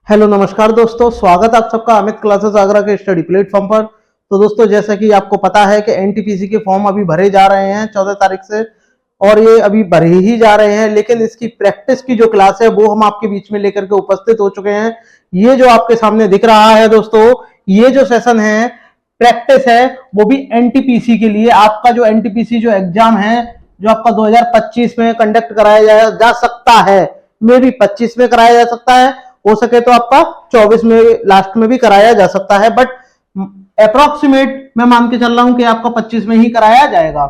Hello नमस्कार दोस्तों, स्वागत आप सबका अमित क्लासेस आगरा के स्टडी प्लेटफॉर्म पर। तो दोस्तों, जैसा कि आपको पता है कि एनटीपीसी के फॉर्म अभी भरे जा रहे हैं 14 तारीख से, और ये अभी भरे ही जा रहे हैं। लेकिन इसकी प्रैक्टिस की जो क्लास है वो हम आपके बीच में लेकर के उपस्थित हो चुके हैं। ये जो आपके सामने दिख रहा है दोस्तों, ये जो सेशन है प्रैक्टिस है, वो भी एनटीपीसी के लिए। आपका जो एनटीपीसी जो एग्जाम है, जो आपका 2025 में कंडक्ट कराया जा सकता है, मे भी 25 में कराया जा सकता है, हो सके तो आपका 24 में लास्ट में भी कराया जा सकता है, बट अप्रोक्सीमेट मैं मान के चल रहा हूं कि आपका 25 में ही कराया जाएगा।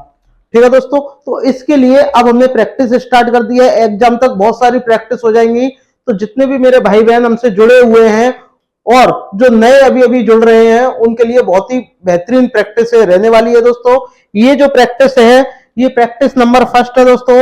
ठीक है दोस्तों, तो इसके लिए अब हमने प्रैक्टिस स्टार्ट कर दी है। एग्जाम तक बहुत सारी प्रैक्टिस हो जाएंगी। तो जितने भी मेरे भाई बहन हमसे जुड़े हुए हैं और जो नए अभी अभी जुड़ रहे हैं, उनके लिए बहुत ही बेहतरीन प्रैक्टिस रहने वाली है दोस्तों। ये जो प्रैक्टिस है, ये प्रैक्टिस नंबर फर्स्ट है दोस्तों।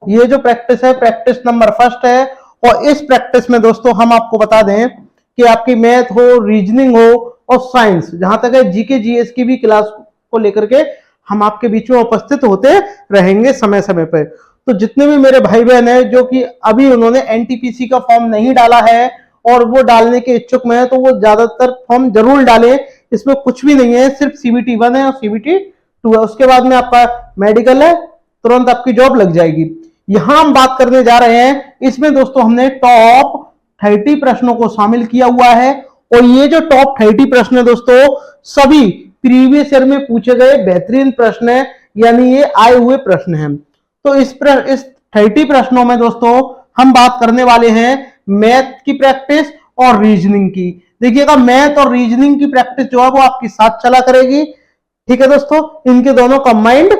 ये जो प्रैक्टिस है, प्रैक्टिस नंबर फर्स्ट है। और इस प्रैक्टिस में दोस्तों हम आपको बता दें कि आपकी मैथ हो, रीजनिंग हो और साइंस, जहां तक है जीके जीएस की भी क्लास को लेकर के हम आपके बीच में उपस्थित होते रहेंगे समय समय पर। तो जितने भी मेरे भाई बहन हैं जो कि अभी उन्होंने एनटीपीसी का फॉर्म नहीं डाला है और वो डालने के इच्छुक में है, तो वो ज्यादातर फॉर्म जरूर डालें। इसमें कुछ भी नहीं है, सिर्फ सीबीटी 1 है और सीबीटी 2 है। उसके बाद में आपका मेडिकल है, तुरंत आपकी जॉब लग जाएगी। यहां हम बात करने जा रहे हैं, इसमें दोस्तों हमने टॉप 30 प्रश्नों को शामिल किया हुआ है। और ये जो टॉप 30 प्रश्न है दोस्तों, सभी प्रीवियस ईयर में पूछे गए बेहतरीन प्रश्न है, यानी ये आए हुए प्रश्न हैं। तो इस 30 प्रश्नों में दोस्तों हम बात करने वाले हैं मैथ की प्रैक्टिस और रीजनिंग की। देखिएगा, मैथ और रीजनिंग की प्रैक्टिस जो है वो आपकी साथ चला करेगी। ठीक है दोस्तों, इनके दोनों कंबाइंड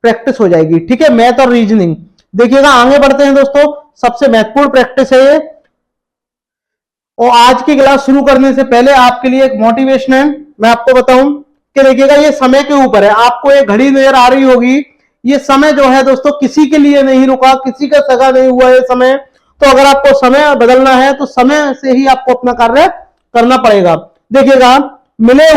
प्रैक्टिस हो जाएगी। ठीक है, मैथ और रीजनिंग। देखिएगा, आगे बढ़ते हैं दोस्तों। सबसे महत्वपूर्ण प्रैक्टिस है ये। और आज की क्लास शुरू करने से पहले आपके लिए एक मोटिवेशन है, मैं आपको बताऊं कि देखिएगा, ये समय के ऊपर है। आपको एक घड़ी नजर आ रही होगी, ये समय जो है दोस्तों किसी के लिए नहीं रुका, किसी का सगा नहीं हुआ है समय। तो अगर आपको समय बदलना है तो समय से ही आपको अपना कार्य करना पड़ेगा। देखिएगा, मिले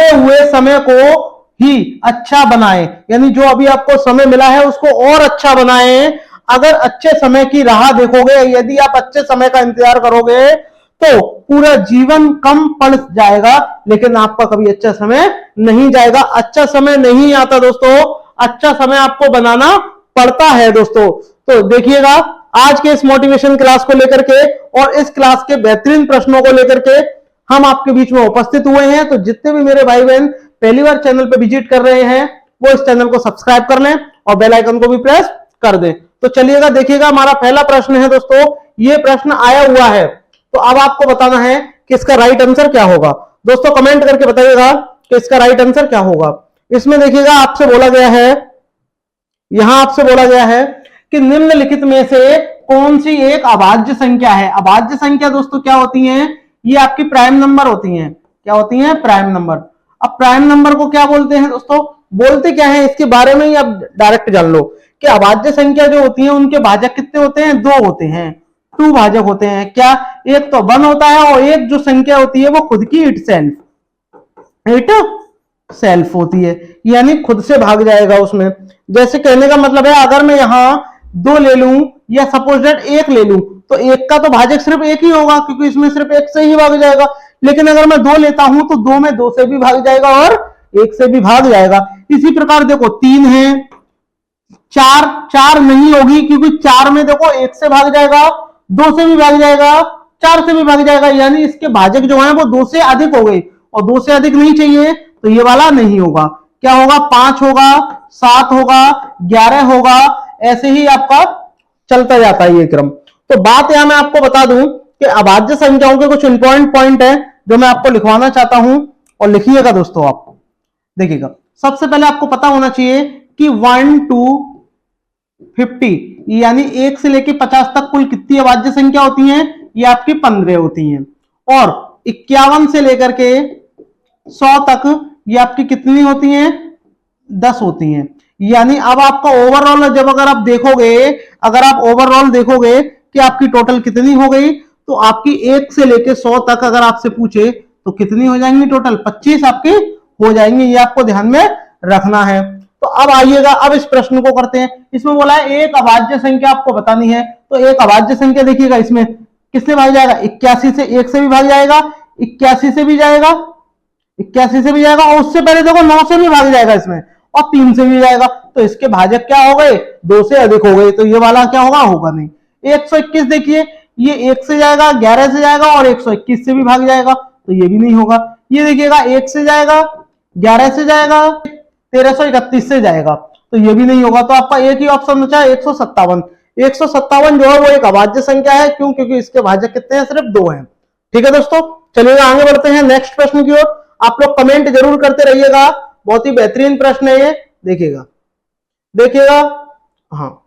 हुए समय को ही अच्छा बनाएं, यानी जो अभी आपको समय मिला है उसको और अच्छा बनाएं। अगर अच्छे समय की राह देखोगे, यदि आप अच्छे समय का इंतजार करोगे तो पूरा जीवन कम पड़ जाएगा, लेकिन आपका कभी अच्छा समय नहीं जाएगा। अच्छा समय नहीं आता दोस्तों, अच्छा समय आपको बनाना पड़ता है दोस्तों। तो देखिएगा, आज के इस मोटिवेशन क्लास को लेकर के और इस क्लास के बेहतरीन प्रश्नों को लेकर के हम आपके बीच में उपस्थित हुए हैं। तो जितने भी मेरे भाई बहन पहली बार चैनल पे विजिट कर रहे हैं, वो इस चैनल को सब्सक्राइब कर लें और बेल आइकन को भी प्रेस कर दें। तो चलिएगा, देखिएगा, हमारा पहला प्रश्न है दोस्तों, ये प्रश्न आया हुआ है। तो अब आपको बताना है कि इसका राइट आंसर क्या होगा। दोस्तों कमेंट करके बताइएगा कि इसका राइट आंसर क्या होगा। इसमें देखिएगा, आपसे बोला गया है, यहां आपसे बोला गया है कि निम्नलिखित में से कौन सी एक अभाज्य संख्या है। अभाज्य संख्या दोस्तों क्या होती है? ये आपकी प्राइम नंबर होती हैं। क्या होती हैं? Prime number. अब प्राइम नंबर को क्या बोलते हैं दोस्तों? बोलते क्या है, इसके बारे में ही आप डायरेक्ट जान लो कि अभाज्य संख्या जो होती है उनके भाजक कितने होते हैं? 2 होते हैं, 2 भाजक होते हैं। क्या? एक तो 1 होता है और एक जो संख्या होती है वो खुद की इट सेल्फ होती है, यानी खुद से भाग जाएगा उसमें। जैसे कहने का मतलब है, अगर मैं यहां 2 ले लूं या सपोज दैट 1 ले लूं, तो 1 का तो भाजक सिर्फ 1 ही होगा, क्योंकि इसमें सिर्फ 1 से ही भाग जाएगा। लेकिन अगर मैं 2 लेता हूं तो 2 में 2 से भी भाग जाएगा और 1 से भी भाग जाएगा। इसी प्रकार देखो 3 है, 4 नहीं होगी, क्योंकि 4 में देखो 1 से भाग जाएगा, 2 से भी भाग जाएगा, 4 से भी भाग जाएगा, यानी इसके भाजक जो है वो 2 से अधिक हो गई। और 2 से अधिक नहीं चाहिए तो ये वाला नहीं होगा। क्या होगा? 5 होगा, 7 होगा, 11 होगा, ऐसे ही आपका चलता जाता है ये क्रम। तो बात यहां मैं आपको बता दूं कि अभाज्य संख्याओं के कुछ इंपॉर्टेंट पॉइंट है जो मैं आपको लिखवाना चाहता हूं, और लिखिएगा दोस्तों। आप देखिएगा, सबसे पहले आपको पता होना चाहिए कि 1 to 50 यानी 1 से लेकर 50 तक कुल कितनी अभाज्य संख्या होती हैं? ये आपकी 15 होती हैं। और 51 से लेकर के 100 तक ये आपकी कितनी होती हैं? 10 होती हैं। यानी अब आपका ओवरऑल जब अगर आप ओवरऑल देखोगे कि आपकी टोटल कितनी हो गई, तो आपकी 1 से लेके 100 तक अगर आपसे पूछे तो कितनी हो जाएंगी? टोटल 25 आपकी हो जाएंगी। ये आपको ध्यान में रखना है। तो अब आइएगा, अब इस प्रश्न को करते हैं। इसमें बोला है एक अभाज्य संख्या आपको बतानी है। तो एक अभाज्य संख्या देखिएगा, इसमें किससे भाग जाएगा, 81 से, 1 से भी भाग जाएगा, 81 से भी जाएगा, 81 से भी जाएगा, और उससे पहले देखो 9 से भी भाग जाएगा इसमें, और 3 से भी जाएगा। तो इसके भाजक क्या हो गए, 2 से अधिक हो गए, तो ये वाला क्या होगा, होगा नहीं। 121 देखिए, ये 1 से जाएगा, 11 से जाएगा, और 121 से भी भाग जाएगा, तो ये भी नहीं होगा। ये देखिएगा 1 से जाएगा, 11 से जाएगा, 1331 से जाएगा, तो ये भी नहीं होगा। तो आपका एक ही ऑप्शन बचा है 157। 157 जो है वो एक अभाज्य संख्या है, क्यों, क्योंकि इसके भाजक कितने हैं, सिर्फ 2 हैं। ठीक है दोस्तों, चलिए आगे बढ़ते हैं नेक्स्ट प्रश्न की ओर। आप लोग कमेंट जरूर करते रहिएगा, बहुत ही बेहतरीन प्रश्न है ये, देखिएगा देखिएगा, हाँ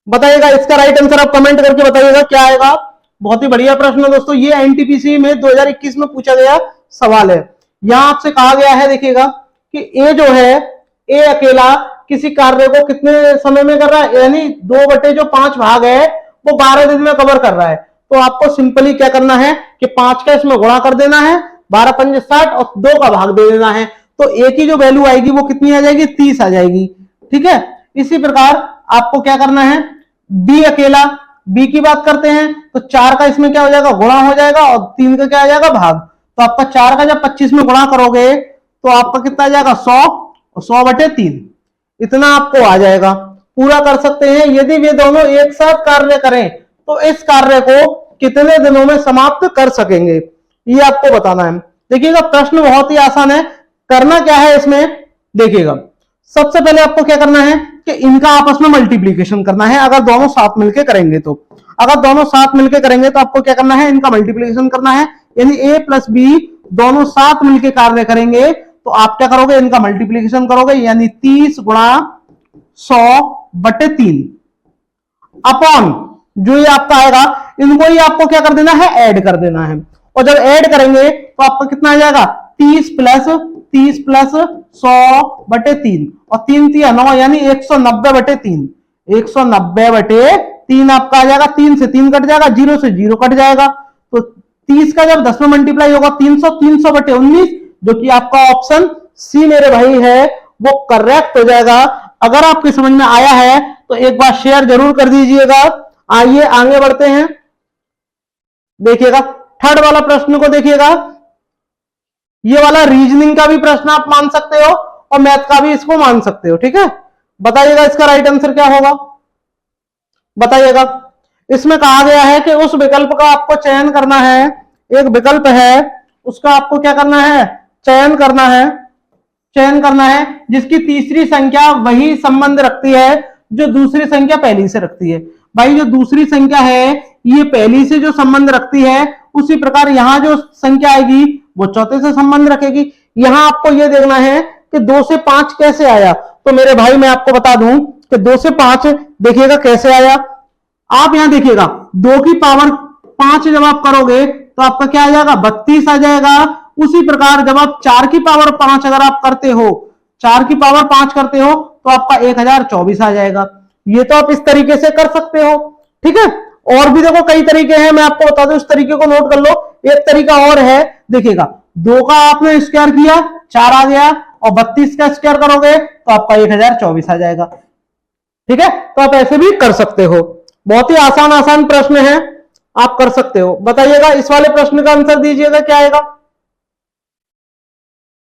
बताइएगा इसका राइट आंसर, आप कमेंट करके बताइएगा क्या आएगा। बहुत ही बढ़िया प्रश्न है दोस्तों, ये एनटीपीसी में 2021 में पूछा गया सवाल है। यहां आपसे कहा गया है, देखिएगा कि ए जो है, ए अकेला किसी कार्य को कितने समय में कर रहा है, यानी 2/5 भाग है वो 12 दिन में कवर कर रहा है। तो आपको सिंपली क्या करना है कि 5 का इसमें गुणा कर देना है, 12 पंजे 60, और 2 का भाग दे देना है, तो ए की जो वैल्यू आएगी वो कितनी आ जाएगी, 30 आ जाएगी। ठीक है, इसी प्रकार आपको क्या करना है, बी अकेला, बी की बात करते हैं तो 4 का इसमें क्या हो जाएगा, गुणा हो जाएगा, और 3 का क्या आ जाएगा, भाग। तो आपका 4 का जब 25 में गुणा करोगे तो आपका कितना आ जाएगा, 100, और 100/3 इतना आपको आ जाएगा। पूरा कर सकते हैं। यदि वे दोनों एक साथ कार्य करें तो इस कार्य को कितने दिनों में समाप्त कर सकेंगे, ये आपको बताना है। देखिएगा प्रश्न बहुत ही आसान है। करना क्या है इसमें, देखिएगा सबसे पहले आपको क्या करना है कि इनका आपस में मल्टीप्लीकेशन करना है। अगर दोनों साथ मिलकर करेंगे तो, अगर दोनों साथ मिलकर करेंगे तो आपको क्या करना है, इनका मल्टीप्लीकेशन करना है, यानी ए प्लस बी दोनों साथ मिलकर कार्य करेंगे तो आप क्या करोगे, इनका मल्टीप्लीकेशन करोगे, यानी 30 गुणा 100/3 अपॉन जो ये आपका आएगा, इनको ही आपको क्या कर देना है, ऐड कर देना है। और जब ऐड करेंगे तो आपका कितना आ जाएगा, 30 प्लस 100/3, और 3 3 9, यानी 190/3। 190/3 आपका आ जाएगा, 3 से 3 कट जाएगा, 0 से 0 कट जाएगा, तो 30 का जब 10 में मल्टीप्लाई होगा 300, 300/19, जो कि आपका ऑप्शन सी मेरे भाई है वो करेक्ट हो जाएगा। अगर आपके समझ में आया है तो एक बार शेयर जरूर कर दीजिएगा। आइए आगे बढ़ते हैं, देखिएगा थर्ड वाला प्रश्न को देखिएगा। ये वाला रीजनिंग का भी प्रश्न आप मान सकते हो और मैथ का भी इसको मान सकते हो। ठीक है, बताइएगा इसका राइट आंसर क्या होगा, बताइएगा। इसमें कहा गया है कि उस विकल्प का आपको चयन करना है, एक विकल्प है उसका आपको क्या करना है, चयन करना है जिसकी तीसरी संख्या वही संबंध रखती है जो दूसरी संख्या पहली से रखती है। भाई जो दूसरी संख्या है ये पहली से जो संबंध रखती है, उसी प्रकार यहां जो संख्या आएगी वो चौथे से संबंध रखेगी। यहां आपको ये देखना है कि 2 से 5 कैसे आया। तो मेरे भाई मैं आपको बता दूं कि 2 से 5 देखिएगा कैसे आया। आप यहां देखिएगा 2 की पावर 5 जब आप करोगे तो आपका क्या आ जाएगा, 32 आ जाएगा। उसी प्रकार जब आप 4 की पावर 5 अगर आप करते हो, 4 की पावर 5 करते हो तो आपका 1024 आ जाएगा। ये तो आप इस तरीके से कर सकते हो। ठीक है, और भी देखो कई तरीके हैं, मैं आपको बता दूं, इस तरीके को नोट कर लो। एक तरीका और है, देखिएगा 2 का आपने स्क्वायर किया 4 आ गया, और 32 का स्क्वायर करोगे तो आपका 1024 आ जाएगा। ठीक है, तो आप ऐसे भी कर सकते हो। बहुत ही आसान प्रश्न है, आप कर सकते हो। बताइएगा इस वाले प्रश्न का आंसर दीजिएगा क्या आएगा।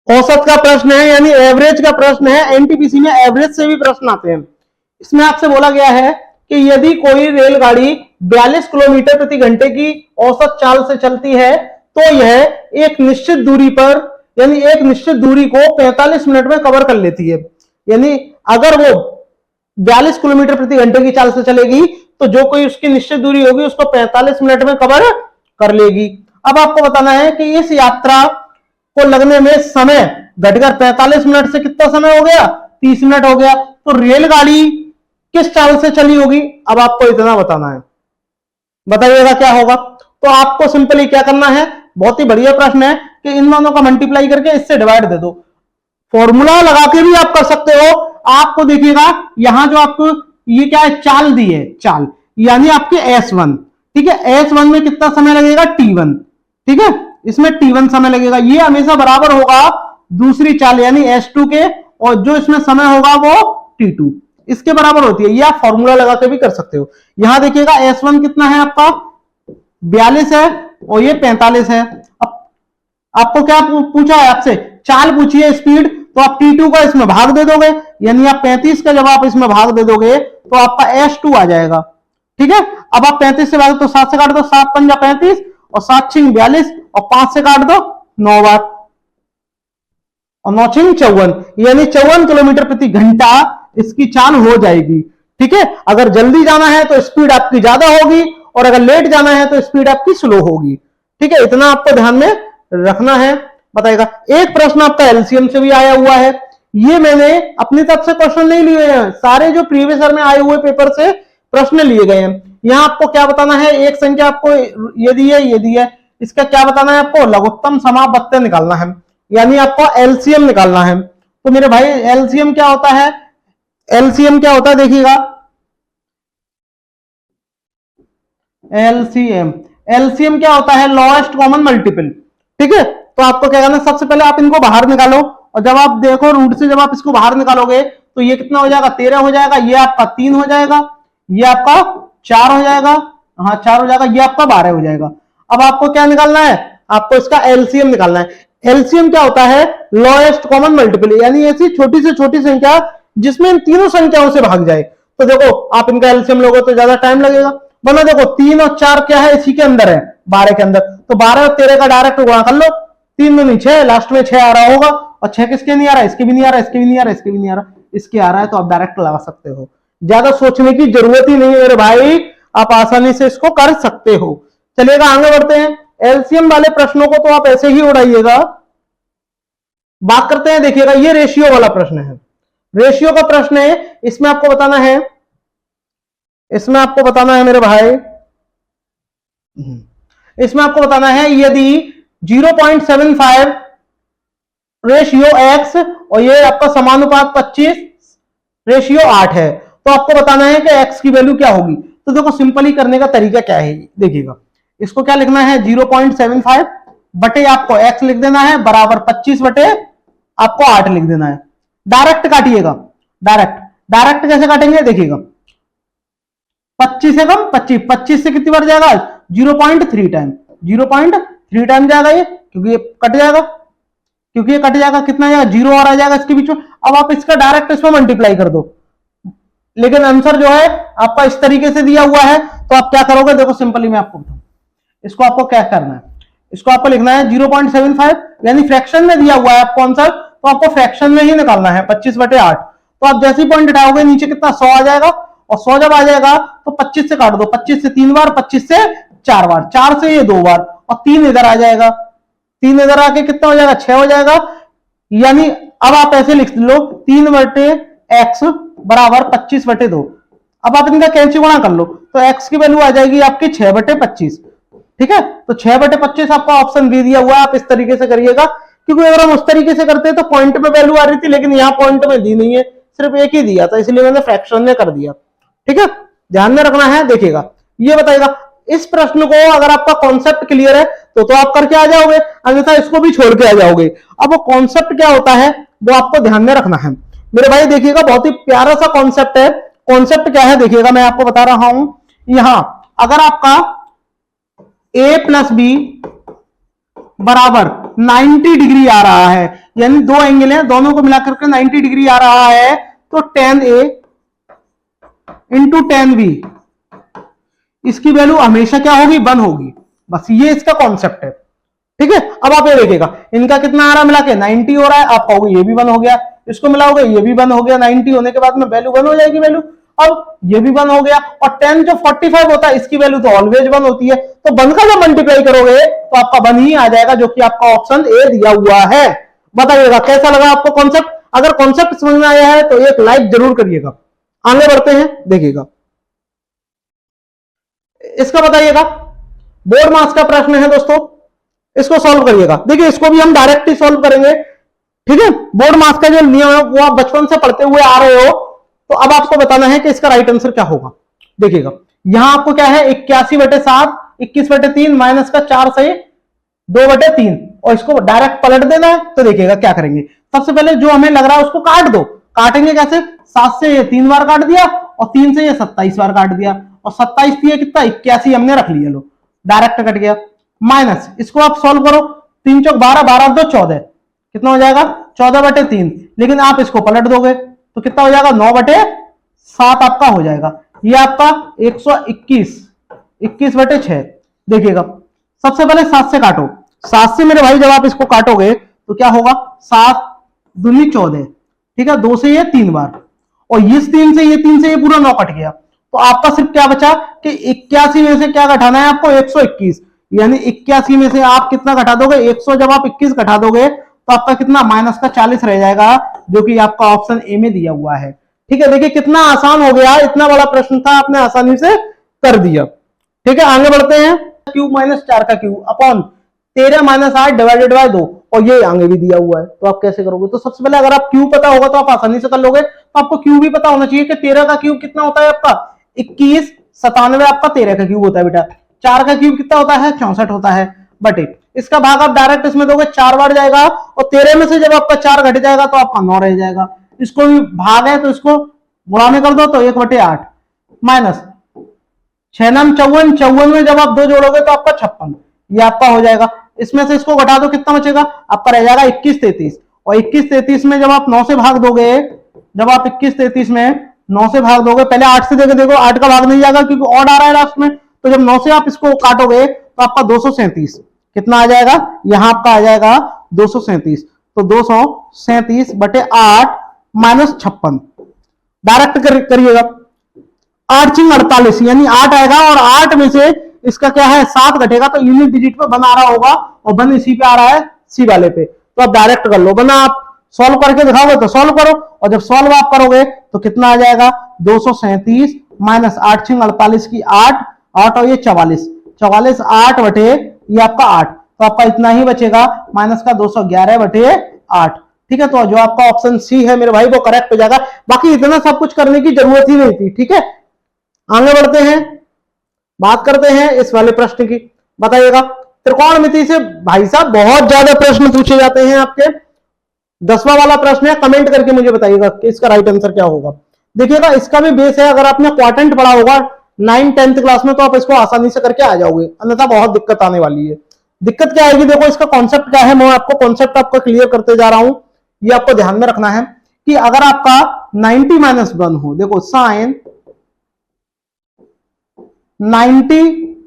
औसत का प्रश्न है, यानी एवरेज का प्रश्न है। एनटीपीसी में एवरेज से भी प्रश्न आते हैं। इसमें आपसे बोला गया है कि यदि कोई रेलगाड़ी 42 किलोमीटर प्रति घंटे की औसत चाल से चलती है तो यह एक निश्चित दूरी पर, यानी एक निश्चित दूरी को 45 मिनट में कवर कर लेती है। यानी अगर वो 42 किलोमीटर प्रति घंटे की चाल से चलेगी तो जो कोई उसकी निश्चित दूरी होगी उसको 45 मिनट में कवर कर लेगी। अब आपको बताना है कि इस यात्रा को लगने में समय घटकर 45 मिनट से कितना समय हो गया, 30 मिनट हो गया। तो रेलगाड़ी किस चाल से चली होगी, अब आपको इतना बताना है। बताइएगा क्या होगा। तो आपको सिंपली क्या करना है, बहुत ही बढ़िया प्रश्न है कि इन दोनों का मल्टीप्लाई करके इससे डिवाइड दे दो। फॉर्मूला लगा के भी आप कर सकते हो। आपको देखिएगा यहां जो आपको ये क्या है, चाल दी है, चाल यानी आपके S1। ठीक है, S1 में कितना समय लगेगा, T1। ठीक है, इसमें T1 समय लगेगा। ये हमेशा बराबर होगा दूसरी चाल यानी S2 के, और जो इसमें समय होगा वो T2 इसके बराबर होती है। ये आप फॉर्मूला लगा के भी कर सकते हो। यहां देखिएगा S1 कितना है आपका 42 है और ये 45 है। अब आपको क्या पूछा है, आपसे चाल पूछी है स्पीड, तो आप T2 का इसमें भाग दे दोगे, यानी आप 35 का जब आप इसमें भाग दे दोगे तो आपका S2 आ जाएगा। ठीक है, अब आप 35 से भाग तो 7 से काट दो, 7 पंजा 35 और 7 छिंग 42 और 5 से काट दो 9 बार और 9 छिंग 54, यानी 54 किलोमीटर प्रति घंटा इसकी चाल हो जाएगी। ठीक है, अगर जल्दी जाना है तो स्पीड आपकी ज्यादा होगी और अगर लेट जाना है तो स्पीड आपकी स्लो होगी। ठीक है, इतना आपको ध्यान में रखना है। बताएगा, एक प्रश्न आपका एलसीएम से भी आया हुआ है, ये मैंने अपनी तरफ से क्वेश्चन नहीं लिए हैं, सारे जो प्रीवियस ईयर में आए हुए पेपर से प्रश्न लिए गए हैं। यहां आपको क्या बताना है, एक संख्या आपको ये दी है, ये दी है, इसका क्या बताना है आपको, लघुत्तम समापत्य निकालना है, यानी आपको एलसीएम निकालना है। तो मेरे भाई एलसीएम क्या होता है, एलसीएम क्या होता है देखिएगा, एलसीएम, एलसीएम क्या होता है, लोएस्ट कॉमन मल्टीपल। ठीक है, तो आपको क्या करना है, सबसे पहले आप इनको बाहर निकालो और जब आप देखो रूट से जब आप इसको बाहर निकालोगे तो ये कितना हो जाएगा, 13 हो जाएगा, ये आपका 3 हो जाएगा, ये आपका 4 हो जाएगा, हाँ 4 हो जाएगा, ये आपका 12 हो जाएगा। अब आपको क्या निकालना है, आपको इसका एलसीएम निकालना है। एलसीएम क्या होता है, लोएस्ट कॉमन मल्टीपल, यानी ऐसी छोटी से छोटी संख्या जिसमें इन तीनों संख्याओं से भाग जाए। तो देखो आप इनका एलसीएम लोगे तो ज्यादा टाइम लगेगा, वरना देखो 3 और 4 क्या है, इसी के अंदर है, 12 के अंदर, तो 12 और 13 का डायरेक्ट गुणा कर लो, 3 में 6, लास्ट में 6 आ रहा होगा, और 6 किसके नहीं आ रहा, इसके भी नहीं आ रहा, इसके भी नहीं आ रहा, इसके भी नहीं आ रहा, इसके आ रहा है, तो आप डायरेक्ट लगा सकते हो, ज्यादा सोचने की जरूरत ही नहीं है मेरे भाई, आप आसानी से इसको कर सकते हो। चलिएगा आगे बढ़ते हैं, एलसीएम वाले प्रश्नों को तो आप ऐसे ही उड़ाइएगा। बात करते हैं, देखिएगा ये रेशियो वाला प्रश्न है, रेशियो का प्रश्न है, इसमें आपको बताना है, इसमें आपको बताना है मेरे भाई, इसमें आपको बताना है यदि 0.75 रेशियो एक्स और ये आपका समानुपात 25 रेशियो 8 है, तो आपको बताना है कि एक्स की वैल्यू क्या होगी। तो देखो सिंपली करने का तरीका क्या है, देखिएगा इसको क्या लिखना है, 0.75 बटे आपको एक्स लिख देना है बराबर 25 बटे आपको 8 लिख देना है। डायरेक्ट काटिएगा, डायरेक्ट, डायरेक्ट कैसे काटेंगे देखिएगा, 25 से कम 25, 25 से कितनी बार जाएगा, 0.3 टाइम, 0.3 टाइम जाएगा ये, क्योंकि ये कट जाएगा, क्योंकि ये कट जाएगा, कितना जाएगा, 0 और आ जाएगा इसके बीच में। अब आप इसका डायरेक्ट इसमें मल्टीप्लाई कर दो, लेकिन आंसर जो है आपका इस तरीके से दिया हुआ है, तो आप क्या करोगे, देखो सिंपली मैं आपको बताऊं, इसको आपको क्या करना है, इसको आपको लिखना है 0.75, यानी फ्रैक्शन में दिया हुआ है आपको आंसर, तो आपको फ्रैक्शन में ही निकालना है 25 बटे 8। तो आप जैसे ही पॉइंट उठाओगे नीचे कितना 100 आ जाएगा, और 100 जब आ जाएगा तो 25 से काट दो, 25 से 3 बार, 25 से 4 बार, 4 से ये 2 बार और 3 इधर आ जाएगा, 3 इधर आके कितना हो जाएगा, 6 हो जाएगा। यानी अब आप ऐसे लिख लो 3 बटे एक्स बराबर 25 बटे 2। अब आप इनका कैंची गुणा कर लो, तो एक्स की वैल्यू आ जाएगी आपकी 6 बटे 25। ठीक है, तो 6 बटे 25 आपका ऑप्शन दे दिया हुआ है, आप इस तरीके से करिएगा, क्योंकि अगर हम उस तरीके से करते तो पॉइंट में वैल्यू आ रही थी, लेकिन यहाँ पॉइंट में दी नहीं है, सिर्फ एक ही दिया था, इसलिए मैंने फ्रैक्शन में कर दिया। ठीक है, ध्यान में रखना है। देखिएगा ये बताएगा, इस प्रश्न को अगर आपका कॉन्सेप्ट क्लियर है तो आप करके आ जाओगे, अन्यथा इसको भी छोड़ के आ जाओगे। अब वो कॉन्सेप्ट क्या होता है वो आपको ध्यान में रखना है मेरे भाई। देखिएगा बहुत ही प्यारा सा कॉन्सेप्ट है। कॉन्सेप्ट क्या है देखिएगा, मैं आपको बता रहा हूं। यहां अगर आपका a प्लस बी बराबर 90 डिग्री आ रहा है, यानी दो एंगल है, दोनों को मिलाकर के 90 डिग्री आ रहा है, तो tan a into tan b, इसकी वैल्यू हमेशा क्या होगी, 1 होगी। बस ये इसका कॉन्सेप्ट है। ठीक है, अब आप ये देखिएगा इनका कितना आ रहा है मिला के 90 हो रहा है, आप कहोगे ये भी 1 हो गया, इसको मिलाओगे ये भी 1 हो गया, 90 होने के बाद में वैल्यू 1 हो जाएगी वैल्यू। अब ये भी 1 हो गया, और 10 जो 45 होता है इसकी वैल्यू तो ऑलवेज 1 होती है, तो 1 का जब मल्टीप्लाई करोगे तो आपका 1 ही आ जाएगा, जो कि आपका ऑप्शन ए दिया हुआ है। बताइएगा कैसा लगा आपको कॉन्सेप्ट। अगर कॉन्सेप्ट समझ में आया है तो एक लाइक जरूर करिएगा। आगे बढ़ते हैं, देखिएगा इसका बताइएगा, बोर्ड मास का प्रश्न है दोस्तों, इसको सॉल्व करिएगा। देखिए इसको भी हम डायरेक्ट ही सॉल्व करेंगे। ठीक है, बोर्ड मास का जो नियम है वो आप बचपन से पढ़ते हुए आ रहे हो, तो अब आपको बताना है कि इसका राइट आंसर क्या होगा। देखिएगा यहां आपको क्या है, 81 बटे 7, 21 बटे 3 माइनस का 4 से 2 बटे 3, और इसको डायरेक्ट पलट देना है। तो देखिएगा क्या करेंगे, सबसे पहले जो हमें लग रहा है उसको काट दो। काटेंगे कैसे, 7 से ये 3 बार काट दिया, और 3 से ये 27 बार काट दिया, और 27 थी कितना 81 हमने रख लिया। लो डायरेक्ट कट गया, माइनस इसको आप सॉल्व करो, 3 चौक 12, 12 2 14, कितना हो जाएगा 14/3। लेकिन आप इसको पलट दोगे तो कितना हो जाएगा 9/7 आपका हो जाएगा। ये आपका 121, 21/6। देखिएगा सबसे पहले 7 से काटो, 7 से मेरे भाई जब आप इसको काटोगे तो क्या होगा 7 दूनी 14, ठीक है, 2 से ये 3 बार, और इस 3 से ये पूरा 9 कट गया। तो आपका सिर्फ क्या बचा कि 81 में से क्या घटाना है आपको 121, यानी 81 में से आप कितना घटा दोगे 100, जब आप 21 घटा दोगे तो आपका कितना माइनस का 40 रह जाएगा, जो कि आपका ऑप्शन ए में दिया हुआ है। ठीक है, देखिए कितना आसान हो गया, इतना बड़ा प्रश्न था आपने आसानी से कर दिया। ठीक है, आगे बढ़ते हैं। क्यूब माइनस 4 का cube upon 13 minus 8 divided by 2, और ये आगे भी दिया हुआ है, तो आप कैसे करोगे? तो सबसे पहले अगर आप क्यूब पता होगा तो आप आसानी से कर लोगे, तो आपको क्यूब भी पता होना चाहिए कि 13 का क्यूब कितना होता है आपका 21, 97 आपका 13 का क्यूब होता है बेटा, 4 का क्यूब कितना होता है 64 होता है बटे, इसका भाग आप डायरेक्ट इसमें दोगे 4 बार जाएगा, और 13 में से जब आपका 4 घट जाएगा तो आपका 9 रह जाएगा। इसको भी भाग है तो इसको गुणा में कर दो तो 1/8 माइनस 6 नाम 54, 54 में जब आप 2 जोड़ोगे तो आपका 56, ये आपका हो जाएगा। इसमें से इसको घटा दो, कितना बचेगा आपका रह जाएगा 21 33, और 21 33 में जब आप 9 से भाग दोगे, जब आप 21 33 में 9 से भाग दोगे, पहले 8 से देखे देखो 8 का भाग नहीं जाएगा क्योंकि ऑड आ रहा है लास्ट में, तो जब 9 से आप इसको काटोगे तो आपका 237 कितना आ जाएगा, यहां आपका आ जाएगा 237, तो 237/8 माइनस 56 डायरेक्ट करिएगा, 8 चिंग 48, यानी 8 आएगा, और 8 में से इसका क्या है 7 घटेगा, तो यूनिट डिजिट पे बना रहा होगा, और बन इसी पे आ रहा है सी वाले पे, तो आप डायरेक्ट कर लो। बना आप सॉल्व करके दिखाओगे तो सॉल्व करो, और जब सॉल्व आप करोगे तो कितना आ जाएगा 237 माइनस 8 चिंग 48 की 8 और ये 44, 8 ये आपका 8, तो आपका इतना ही बचेगा माइनस का 211/8। ठीक है, तो जो आपका ऑप्शन सी है मेरे भाई वो करेक्ट हो जाएगा। बाकी इतना सब कुछ करने की जरूरत ही नहीं थी। ठीक है, आगे बढ़ते हैं, बात करते हैं इस वाले प्रश्न की। बताइएगा, त्रिकोणमिति से भाई साहब बहुत ज्यादा प्रश्न पूछे जाते हैं आपके। 10वां वाला प्रश्न है, कमेंट करके मुझे बताइएगा कि इसका राइट आंसर क्या होगा। देखिएगा इसका भी बेस है, अगर आपने क्वाड्रेंट पढ़ा होगा 9th 10th क्लास में तो आप इसको आसानी से करके आ जाओगे, अन्यथा बहुत दिक्कत आने वाली है। दिक्कत क्या आएगी, देखो इसका कॉन्सेप्ट क्या है, मैं आपको कॉन्सेप्ट आपका क्लियर करते जा रहा हूं। ये आपको ध्यान में रखना है कि अगर आपका 90-1 हो, देखो साइन 90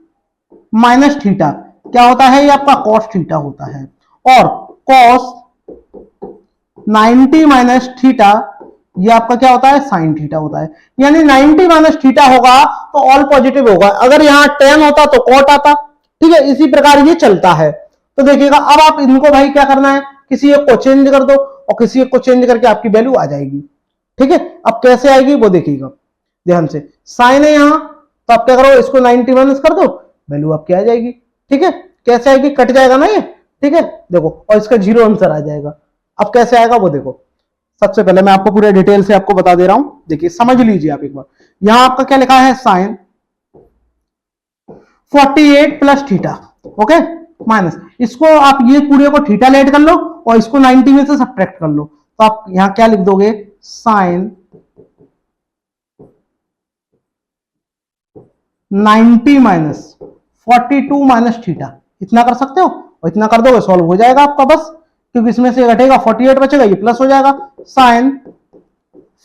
माइनस थीटा क्या होता है, ये आपका कॉस थीटा होता है, और कॉस 90 माइनस थीटा ये आपका क्या होता है साइन थीटा होता है। यानी 90 माइनस थीटा होगा तो ऑल पॉजिटिव होगा, अगर यहां tan होता तो कॉट आता। ठीक है, इसी प्रकार ये चलता है। तो देखिएगा अब आप इनको भाई क्या करना है, किसी एक को चेंज कर दो और किसी एक को चेंज करके आपकी वैल्यू आ जाएगी। ठीक है, अब कैसे आएगी वो देखिएगा ध्यान से। साइन है यहां तो आप क्या करो, इसको 90 माइनस कर दो, वैल्यू आपकी आ जाएगी। ठीक है, कैसे आएगी, कट जाएगा ना ये। ठीक है, देखो, और इसका 0 आंसर आ जाएगा। अब कैसे आएगा वो देखो, सबसे पहले मैं आपको पूरे डिटेल से आपको बता दे रहा हूं, देखिए समझ लीजिए आप एक बार। यहां आपका क्या लिखा है, sine 48 plus theta, okay, minus इसको आप ये पूरे को थीटा लेट कर लो और इसको 90 में से सब्ट्रैक्ट कर लो, तो आप यहां क्या लिख दोगे, साइन 90 माइनस 42 माइनस थीटा, इतना कर सकते हो, और इतना कर दोगे सॉल्व हो जाएगा आपका बस, क्योंकि इसमें से घटेगा 48 बचेगा, ये प्लस हो जाएगा। साइन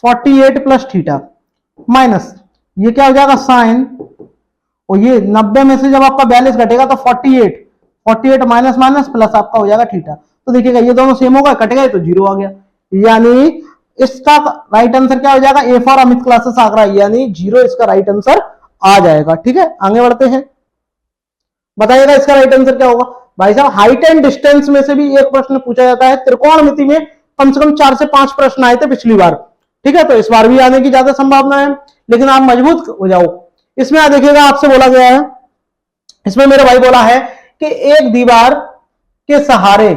48 प्लस थीटा माइनस ये क्या हो जाएगा साइन, और ये 90 में से जब आपका 42 घटेगा तो 48 माइनस माइनस प्लस आपका हो जाएगा थीटा। तो देखिएगा ये दोनों सेम होगा, कट गए तो 0 आ गया, यानी इसका राइट आंसर क्या हो जाएगा, A for Amit classes Agra, यानी 0 इसका राइट आंसर आ जाएगा। ठीक है, आगे बढ़ते हैं, बताइएगा इसका राइट आंसर क्या होगा। भाई साहब हाइट एंड डिस्टेंस में से भी एक प्रश्न पूछा जाता है, त्रिकोणमिति में कम से कम 4 से 5 प्रश्न आए थे पिछली बार। ठीक है, तो इस बार भी आने की ज्यादा संभावना है, लेकिन आप मजबूत हो जाओ। इसमें देखिएगा आपसे बोला गया है, इसमें मेरे भाई बोला है कि एक दीवार के सहारे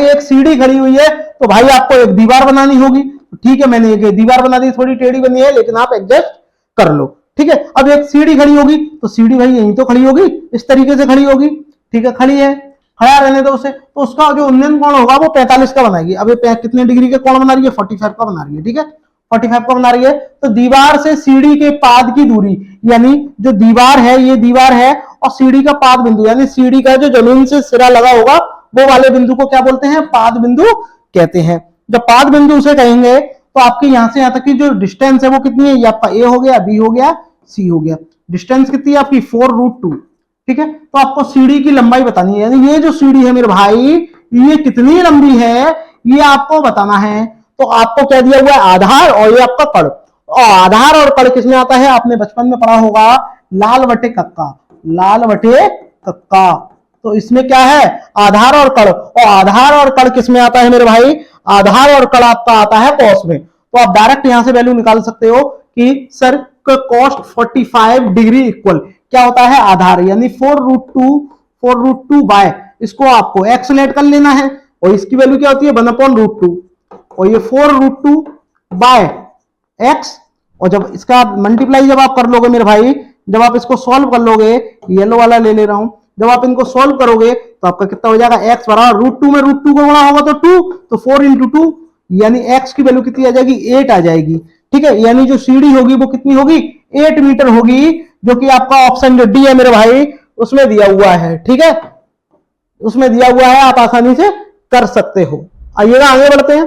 एक सीढ़ी खड़ी हुई है, तो भाई आपको एक दीवार बनानी होगी। ठीक है, मैंने एक दीवार बना दी, थोड़ी टेढ़ी बनी है लेकिन आप एडजस्ट कर लो। ठीक है, अब एक सीढ़ी खड़ी होगी तो सीढ़ी भाई यहीं तो खड़ी होगी, इस तरीके से खड़ी होगी। ठीक है, खड़ी है, खड़ा रहने दो उसे, तो उसका जो उन्नयन कोण होगा वो 45 का बनाएगी। अब ये कितने डिग्री के कोण बना रही है, 45 का बना रही है। ठीक है, 45 को बना रही है। तो दीवार से सीढ़ी के पाद की दूरी, यानी जो दीवार है, ये दीवार है और सीढ़ी का पाद बिंदु, यानी सीढ़ी का जो जमीन से सिरा लगा होगा वो वाले बिंदु को क्या बोलते हैं? पाद बिंदु कहते हैं। जब पाद बिंदु उसे कहेंगे तो आपके यहां से यहां तक की जो डिस्टेंस है वो कितनी है? ये आपका ए हो गया, बी हो गया, सी हो गया। डिस्टेंस कितनी है आपकी? 4√2। ठीक है, तो आपको सीढ़ी की लंबाई बतानी है, यानी ये जो सीढ़ी है मेरे भाई ये कितनी लंबी है ये आपको बताना है। तो आपको क्या दिया हुआ है? आधार और ये आपका कड़। और आधार और कड़ किसमें आता है? आपने बचपन में पढ़ा होगा, लाल बटे कक्का, लाल बटे कक्का। तो इसमें क्या है? आधार और कड़। और आधार और कड़ किसमें आता है मेरे भाई? आधार और कड़ आपका आता है कॉस में। तो आप डायरेक्ट यहां से वैल्यू निकाल सकते हो कि सर कॉस्ट 45 डिग्री इक्वल क्या होता है? आधार, यानी 4√2 बाय, इसको आपको एक्स लेट कर लेना है और इसकी वैल्यू क्या होती है? 1/√2 और ये 4√2 बाय एक्स। और जब इसका मल्टीप्लाई जब आप कर लोगे मेरे भाई, जब आप इसको सॉल्व कर लोगे, येलो वाला ले रहा हूं, जब आप इनको सॉल्व करोगे तो आपका कितना हो जाएगा? x बराबर √2 में √2 को गुणा होगा तो 2, तो 4 × 2, यानी x की वैल्यू कितनी आ जाएगी? 8 आ जाएगी। ठीक है, यानी जो सीढ़ी होगी वो कितनी होगी? 8 मीटर होगी, जो कि आपका ऑप्शन जो डी है मेरे भाई उसमें दिया हुआ है। ठीक है, उसमें दिया हुआ है, आप आसानी से कर सकते हो। आइएगा आगे बढ़ते हैं,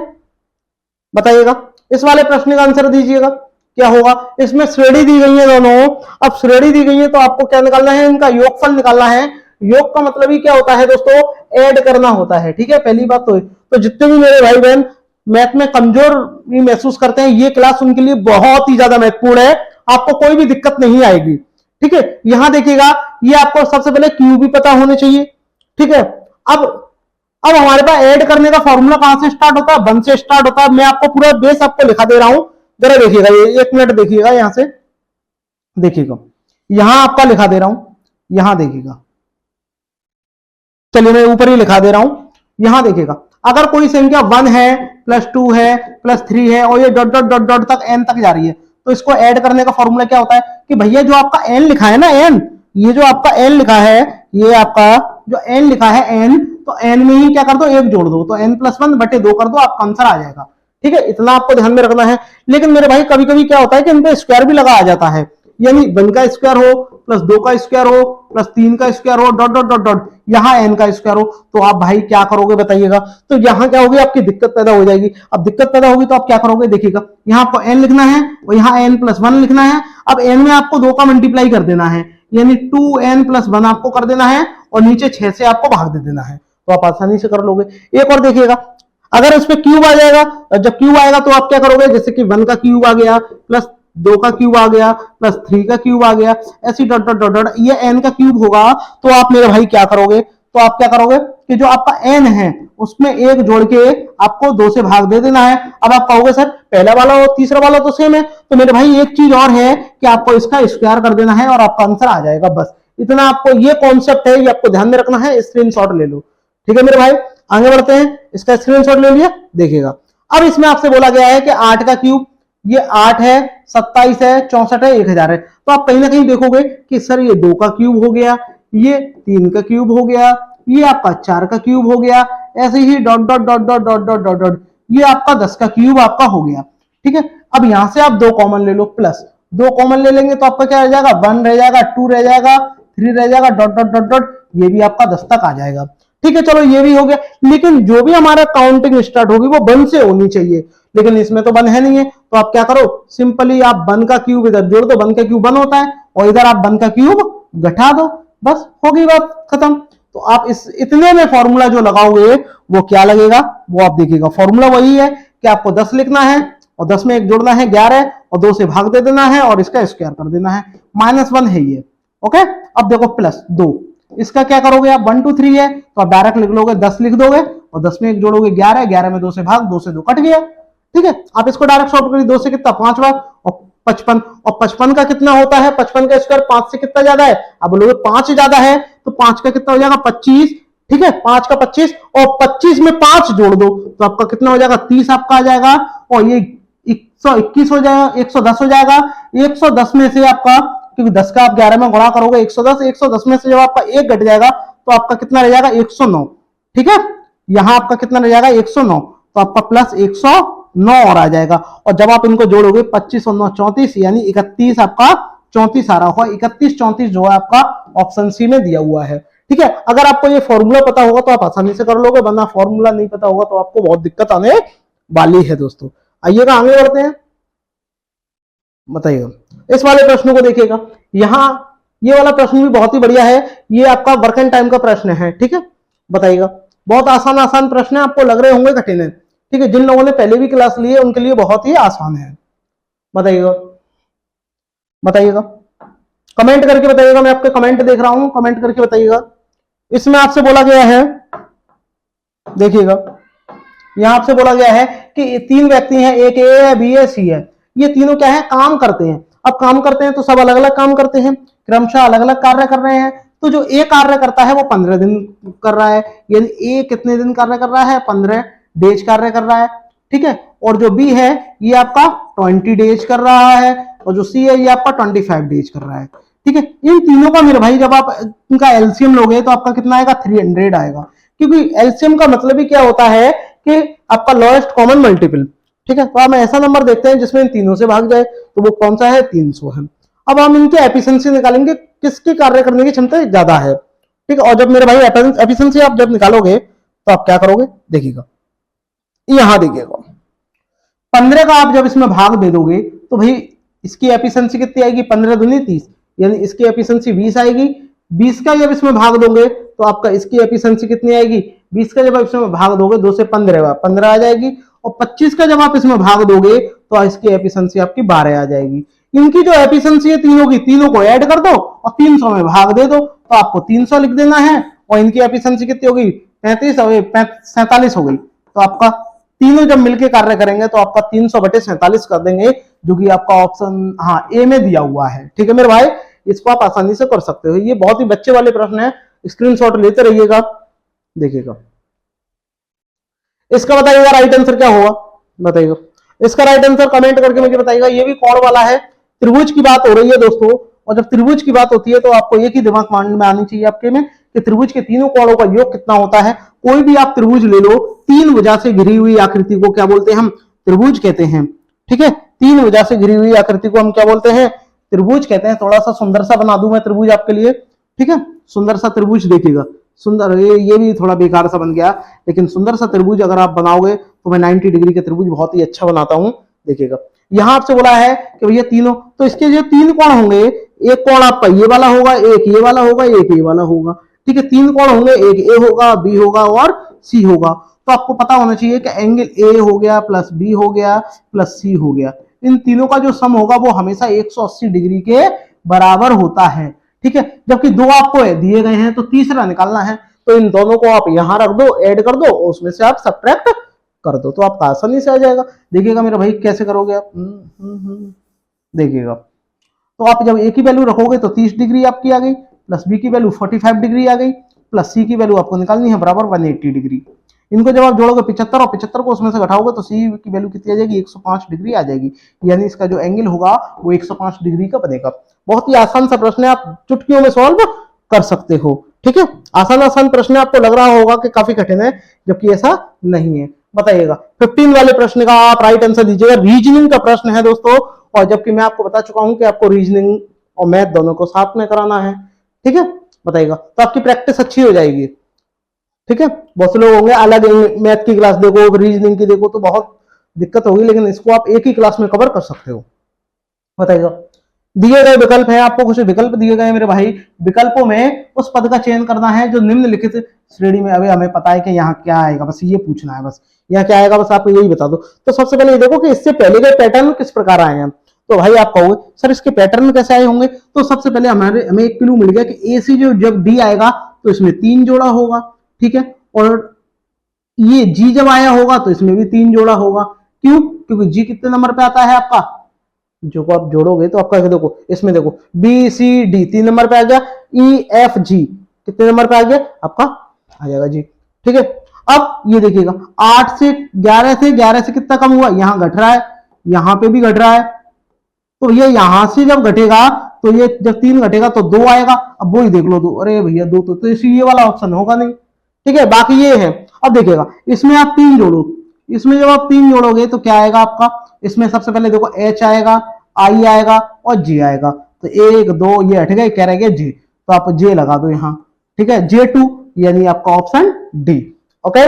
बताइएगा इस वाले प्रश्न का आंसर दीजिएगा क्या होगा। इसमें श्रेणी दी गई है दोनों। अब श्रेणी दी गई है तो आपको क्या निकालना है? इनका योगफल निकालना है। योग का मतलब ही क्या होता है दोस्तों? ऐड करना होता है। ठीक है, पहली बात तो जितने भी मेरे भाई बहन मैथ में कमजोर महसूस करते हैं, ये क्लास उनके लिए बहुत ही ज्यादा महत्वपूर्ण है, आपको कोई भी दिक्कत नहीं आएगी। ठीक है, यहां देखिएगा, ये आपको सबसे पहले क्यू भी पता होने चाहिए। ठीक है, अब हमारे पास ऐड करने का फॉर्मूला कहां से स्टार्ट होता है? 1 से स्टार्ट होता है। मैं आपको पूरा बेस आपको लिखा दे रहा हूं, जरा देखिएगा, ये 1 मिनट देखिएगा, यहां से देखिएगा, यहां आपका लिखा दे रहा हूं, यहां देखिएगा, चलिए मैं ऊपर ही लिखा दे रहा हूं, यहां देखिएगा। अगर कोई संख्या 1 है, +2 है, +3 है और ये डॉट डॉट डॉट डॉट तक n तक जा रही है, तो इसको ऐड करने का फॉर्मूला क्या होता है कि भैया जो आपका n लिखा है ना, n, ये जो आपका n लिखा है, ये आपका जो n लिखा है n, तो n में ही क्या कर दो? 1 जोड़ दो, तो n+1/2 कर दो, आपका आंसर आ जाएगा। ठीक है, इतना आपको ध्यान में रखना है। लेकिन मेरे भाई कभी कभी क्या होता है कि इन पे स्क्वायर भी लगा आ जाता है, यानी 1 का स्क्वायर हो, +2 का स्क्वायर हो, +3 का स्क्वायर हो, डॉट डॉट डॉट डॉट, यहाँ n का स्क्वायर हो, तो आप भाई क्या करोगे बताइएगा? तो यहाँ क्या होगी? आपकी दिक्कत पैदा हो जाएगी। अब दिक्कत पैदा होगी तो आप क्या करोगे? देखिएगा, यहाँ आपको n लिखना है और यहाँ n+1 लिखना है। अब n में आपको 2 का मल्टीप्लाई कर देना है, यानी 2n+1 आपको कर देना है और नीचे 6 से आपको भाग दे देना है, तो आप आसानी से कर लोगे। एक और देखिएगा, अगर इस पे क्यूब आ जाएगा, जब क्यूब आएगा तो आप क्या करोगे? जैसे कि 1 का क्यूब आ गया, +2 का क्यूब आ गया, +3 का क्यूब आ गया, ऐसी डॉट डॉट डॉट डॉट, ये n का क्यूब होगा, तो आप मेरे भाई क्या करोगे? तो आप क्या करोगे कि जो आपका n है उसमें 1 जोड़ के आपको 2 से भाग दे देना है। अब आप कहोगे सर पहला वाला और तीसरा वाला तो सेम है, तो मेरे भाई एक चीज और है कि आपको इसका स्क्वायर कर देना है और आपका आंसर आ जाएगा। बस इतना आपको, ये कॉन्सेप्ट है, ये आपको ध्यान में रखना है, स्क्रीनशॉट ले लो। ठीक है मेरे भाई, आगे बढ़ते हैं, इसका स्क्रीनशॉट ले लिया, देखिएगा। अब इसमें आपसे बोला गया है कि 8 का क्यूब, ये 8 है, 27 है, 64 है, 1000 है, तो आप कहीं ना कहीं देखोगे कि सर ये 2 का क्यूब हो गया, ये 3 का क्यूब हो गया, ये आपका 4 का क्यूब हो गया, ऐसे ही dot dot dot dot dot dot dot dot, ये आपका 10 का क्यूब आपका हो गया। ठीक है, अब यहां से आप 2 कॉमन ले लो, प्लस 2 कॉमन ले लेंगे तो आपका क्या रह जाएगा? 1 रह जाएगा, 2 रह जाएगा, 3 रह जाएगा, डॉट डॉट डॉट डॉट, ये भी आपका 10 तक आ जाएगा। ठीक है, चलो ये भी हो गया। लेकिन जो भी हमारा काउंटिंग स्टार्ट होगी वो 1 से होनी चाहिए, लेकिन इसमें तो 1 है नहीं है, तो आप क्या करो? सिंपली आप 1 का क्यूब इधर जोड़ दो, 1 का क्यूब 1 होता है, और इधर आप 1 का क्यूब घटा दो, बस होगी बात खत्म। तो आप इस इतने में फॉर्मूला जो लगाओगे वो क्या लगेगा? वो आप देखिएगा, फॉर्मूला वही है कि आपको 10 लिखना है और 10 में 1 जोड़ना है 11 और 2 से भाग दे देना है और इसका स्क्वायर कर देना है, -1 है ये। ओके, अब देखो +2, इसका क्या करोगे आप? 1 2 3 है तो आप डायरेक्ट लिख लोगे, 10 लिख दोगे और 10 में 1 जोड़ोगे 11, 11 में 2 से भाग, 2 से 2 कट गया। ठीक है, आप इसको डायरेक्ट सॉल्व करिए, 2 से कितना? 5 बार, और 55, और 55 का कितना होता है? 55 का स्क्वायर 5 से कितना ज्यादा है? आप बोलोगे 5 ज्यादा है, तो 5 का कितना हो जाएगा? 25। ठीक है, 5 का 25, और 25 में 5 जोड़ दो तो आपका कितना हो जाएगा? 30 आपका आ जाएगा, और ये 121 हो जाएगा, 110 हो जाएगा। 110 में से आपका, क्योंकि 10 का आप 11 में गुणा करोगे, 110 में से जब आपका 1 घट जाएगा तो आपका कितना रह जाएगा? 109। ठीक है, यहां आपका कितना रह जाएगा? 109, तो आपका +109 9 और आ जाएगा। और जब आप इनको जोड़ोगे 25 और 9 34, यानी 31 आपका 34 आ रहा होगा। 31 34 जो है आपका ऑप्शन सी में दिया हुआ है। ठीक है, अगर आपको ये फॉर्मूला पता होगा तो आप आसानी से कर लोगे, वरना फॉर्मूला नहीं पता होगा तो आपको बहुत दिक्कत आने वाली है दोस्तों। आइएगा आगे बढ़ते हैं, बताइएगा इस वाले प्रश्न को देखिएगा। यहां ये वाला प्रश्न भी बहुत ही बढ़िया है, ये आपका वर्क एंड टाइम का प्रश्न है। ठीक है, बताइएगा बहुत आसान आसान प्रश्न है, आपको लग रहे होंगे कठिन है। ठीक है, जिन लोगों ने पहले भी क्लास ली है उनके लिए बहुत ही आसान है। बताइएगा बताइएगा कमेंट करके बताइएगा, मैं आपके कमेंट देख रहा हूं, कमेंट करके बताइएगा। इसमें आपसे बोला गया है, देखिएगा यहां आपसे बोला गया है कि 3 व्यक्ति हैं, एक ए है, बी है, सी है। ये तीनों क्या है, काम करते हैं। अब काम करते हैं तो सब अलग अलग काम करते हैं, क्रमशः अलग अलग कार्य कर रहे हैं। तो जो ए कार्य करता है वो 15 दिन कर रहा है, यानी ए कितने दिन कार्य कर रहा है, 15 डेज कार्य कर रहा है। ठीक है, और जो बी है ये आपका 20 डेज कर रहा है, और जो सी है ये आपका 25 डेज कर रहा है। ठीक है, इन तीनों का मेरे भाई जब आप इनका एलसीएम लोगे तो आपका कितना आएगा, 300 आएगा। क्योंकि एलसीएम का मतलब ही क्या होता है कि आपका लोएस्ट कॉमन मल्टीपल। ठीक है, तो हम ऐसा नंबर देखते हैं जिसमें इन तीनों से भाग जाए, तो वो कौन सा है, 300 है। अब हम इनके एफिशिएंसी निकालेंगे, किसकी कार्य करने की क्षमता ज्यादा है। ठीक है, और जब मेरे भाई एफिशिएंसी आप जब निकालोगे तो आप क्या करोगे, देखिएगा यहां देखिएगा 15 का आप जब इसमें भाग दे दोगे तो भाई इसकी एफिशिएंसी कितनी आएगी, 15 दूनी 30, यानी इसकी एफिशिएंसी 20 आएगी। 20 का जब इसमें भाग दोगे तो आपका इसकी एफिशिएंसी कितनी आएगी, 20 का जब आप इसमें भाग दोगे 2 से 15 आ जाएगी। और 25 का जब आप इसमें भाग दोगे तो इसकी एफिशिएंसी आपकी 12 आ जाएगी। इनकी जो एफिशिएंसी है तीनों की, तीनों को ऐड कर दो और 300 में भाग दे दो, तो आपको 300 लिख देना है। और इनकी एफिशिएंसी कितनी होगी, 35 47 हो गई। तो आपका तीनों जब मिलकर कार्य करेंगे तो आपका 300/47 कर देंगे, जो कि आपका ऑप्शन हाँ ए में दिया हुआ है। ठीक है मेरे भाई, इसको आप आसानी से कर सकते हो। ये बहुत ही बच्चे वाले प्रश्न है, स्क्रीनशॉट लेते रहिएगा। देखिएगा इसका बताइएगा राइट आंसर क्या होगा, बताइएगा इसका राइट आंसर कमेंट करके मुझे बताइएगा। ये भी कोण वाला है, त्रिभुज की बात हो रही है दोस्तों। और जब त्रिभुज की बात होती है तो आपको एक ही दिमाग माइंड में आनी चाहिए आपके में कि त्रिभुज के तीनों कोणों का योग कितना होता है। कोई भी आप त्रिभुज ले लो, 3 भुजा से घिरी हुई आकृति को क्या बोलते हैं, हम त्रिभुज कहते हैं। ठीक है, 3 भुजा से घिरी हुई आकृति को हम क्या बोलते हैं, त्रिभुज कहते हैं। थोड़ा सा सुंदर सा बना दूं मैं त्रिभुज आपके लिए। ठीक है, सुंदर सा त्रिभुज देखिएगा, सुंदर, ये भी थोड़ा बेकार सा बन गया, लेकिन सुंदर सा त्रिभुज अगर आप बनाओगे तो मैं 90 डिग्री के त्रिभुज बहुत ही अच्छा बनाता हूं। देखिएगा यहां आपसे बोला है कि भैया तीनों, तो इसके जो 3 कोण होंगे, एक कोण आपका ये वाला होगा, एक ये वाला होगा, एक ये वाला होगा। ठीक है, 3 कोण होंगे, एक ए होगा, बी होगा और सी होगा। तो आपको पता होना चाहिए कि एंगल ए हो गया प्लस बी हो गया प्लस सी हो गया, इन तीनों का जो सम होगा वो हमेशा 180 डिग्री के बराबर होता है। ठीक है, जबकि 2 आपको दिए गए हैं तो तीसरा निकालना है, तो इन दोनों को आप यहां रख दो, ऐड कर दो, उसमें से आप सब्ट्रैक्ट कर दो, तो आपका आसानी से आ जाएगा। देखिएगा मेरे भाई कैसे करोगे आप, देखिएगा तो आप जब ए की वैल्यू रखोगे तो 30 डिग्री आपकी आ गई, प्लस बी की वैल्यू 45 डिग्री आ गई, प्लस सी की वैल्यू आपको निकालनी है बराबर 180 डिग्री। इनको जब आप जोड़ोगे 75 और 75 को उसमें से घटाओगे तो सी की वैल्यू कितनी आ जाएगी, 105 डिग्री आ जाएगी। यानी इसका जो एंगल होगा वो 105 डिग्री का बनेगा। बहुत ही आसान सा प्रश्न है, आप चुटकियों में सॉल्व कर सकते हो। ठीक है, आसान आसान प्रश्न आपको लग रहा होगा कि काफी कठिन है, जबकि ऐसा नहीं है। बताइएगा 15 वाले प्रश्न का आप राइट आंसर दीजिएगा। रीजनिंग का प्रश्न है दोस्तों, और जबकि मैं आपको बता चुका हूं कि आपको रीजनिंग और मैथ दोनों को साथ में कराना है। ठीक है, बताइएगा तो आपकी प्रैक्टिस अच्छी हो जाएगी। ठीक है, बहुत से लोग होंगे अलग मैथ की क्लास देखो, रीजनिंग की देखो, तो बहुत दिक्कत होगी, लेकिन इसको आप एक ही क्लास में कवर कर सकते हो। बताइएगा दिए गए विकल्प है, आपको कुछ विकल्प दिए गए मेरे भाई, विकल्पों में उस पद का चयन करना है जो निम्नलिखित श्रेणी में, अभी हमें पता है कि यहाँ क्या आएगा, बस ये पूछना है, बस यहाँ क्या आएगा, बस आपको यही बता दो। तो सबसे पहले ये देखो कि इससे पहले के पैटर्न किस प्रकार आए हैं। तो भाई आप कहोगे सर इसके पैटर्न कैसे आए होंगे, तो सबसे पहले हमें एक क्लू मिल गया कि ए सी जो जब डी आएगा तो इसमें 3 जोड़ा होगा। ठीक है, और ये जी जब आया होगा तो इसमें भी 3 जोड़ा होगा। क्यों, क्योंकि जी कितने नंबर पे आता है आपका, जो को आप जोड़ोगे तो आपका देखो इसमें देखो बी सी डी 3 नंबर पे आ गया, ई एफ जी कितने नंबर पे आ गया आपका, आ जाएगा जी। ठीक है, अब ये देखिएगा 8 से 11 से कितना कम हुआ, यहां घट रहा है, यहां पे भी घट रहा है, तो ये यहां से जब घटेगा तो ये जब 3 घटेगा तो 2 आएगा। अब वो ही देख लो 2, अरे भैया 2 तो इसी ये वाला ऑप्शन होगा नहीं। ठीक है, बाकी ये है। अब देखिएगा इसमें आप 3 जोड़ो, इसमें जब आप 3 जोड़ोगे तो क्या आएगा आपका, इसमें सबसे पहले देखो H आएगा, I आएगा और J आएगा। तो 1 2 ये हट गए, क्या रह गया J, तो आप J लगा दो यहाँ, ठीक है, J2 यानी आपका ऑप्शन डी। ओके,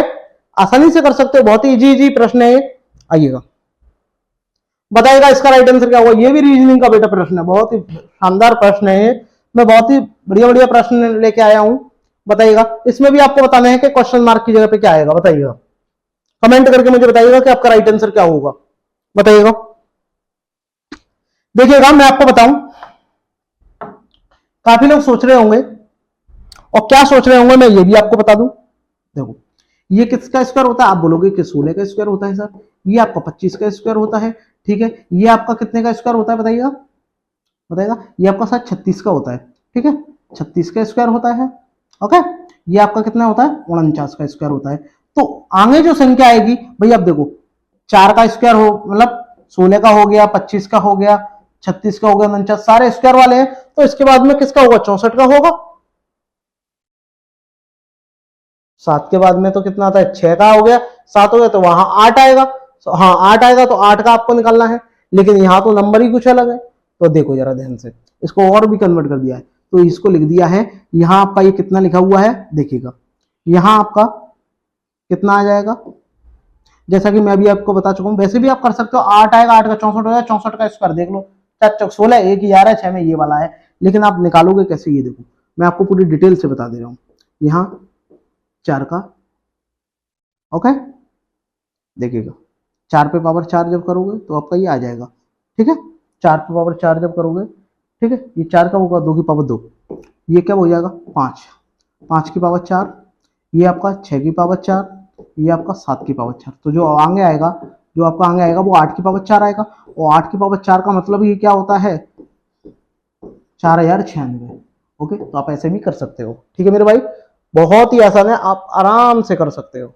आसानी से कर सकते हो, बहुत ही इजी प्रश्न है। आइएगा, बताइएगा इसका राइट आंसर क्या होगा। ये भी रीजनिंग का बेटा प्रश्न है, बहुत ही शानदार प्रश्न है। मैं बहुत ही बढ़िया बढ़िया प्रश्न लेके आया हूं। बताइएगा, इसमें भी आपको बताना है कि क्वेश्चन मार्क की जगह पे क्या आएगा। बताइएगा, कमेंट करके मुझे बताइएगा कि आपका राइट आंसर क्या होगा। बताइएगा, देखिएगा मैं आपको बताऊं, काफी लोग सोच रहे होंगे, और क्या सोच रहे होंगे मैं ये भी आपको बता दूं। देखो, ये किसका स्क्वायर होता है, आप बोलोगे कि 16 का स्क्वायर होता है सर, ये आपका 25 का स्क्वायर होता है, ठीक है, ये आपका कितने का स्क्वायर होता है बताइएगा, बताइएगा, ये आपका शायद 36 का होता है, ठीक है, 36 का स्क्वायर होता है। ओके, ये आपका कितना होता है, 49 का स्क्वायर होता है। तो आगे जो संख्या आएगी भाई, अब देखो 4 का स्क्वायर हो, मतलब 16 का हो गया, 25 का हो गया, 36 का हो गया, 49 सारे स्क्वायर वाले हैं। तो इसके बाद में किसका होगा, 64 का होगा। 7 के बाद में तो कितना आता है, 6 का हो गया, 7 हो गया तो वहां 8 आएगा। हाँ 8 आएगा, तो 8 का आपको निकालना है, लेकिन यहाँ तो नंबर ही कुछ अलग है। तो देखो जरा ध्यान से, इसको और भी कन्वर्ट कर दिया है, तो इसको लिख दिया है, यहाँ आपका ये कितना लिखा हुआ है देखिएगा, यहाँ आपका कितना आ जाएगा, जैसा कि मैं अभी आपको बता चुका हूँ। वैसे भी आप कर सकते हो, 8 आएगा, 8 का 64 हो जाएगा, 64 का स्क्वायर देख लो, 16 1 ही आ रहा है, 6 में ये वाला है, लेकिन आप निकालोगे कैसे, ये देखो मैं आपको पूरी डिटेल से बता दे रहा हूँ। यहाँ 4 का, ओके, देखिएगा 4 पे पावर 4 जब करोगे तो आपका ये आ जाएगा, ठीक है, 4 पे पावर 4 जब करोगे, ठीक है, ये 4 का होगा, 2 की पावर 2, ये क्या हो जाएगा 5, 5 की पावर 4, ये आपका 6 की पावर 4, ये आपका 7 की पावर 4। तो जो आगे आएगा, जो आपका आगे आएगा वो 8 की पावर 4 आएगा, और 8 की पावर 4 का मतलब ये क्या होता है, 4096। ओके, तो आप ऐसे भी कर सकते हो, ठीक है मेरे भाई, बहुत ही आसान है, आप आराम से कर सकते हो।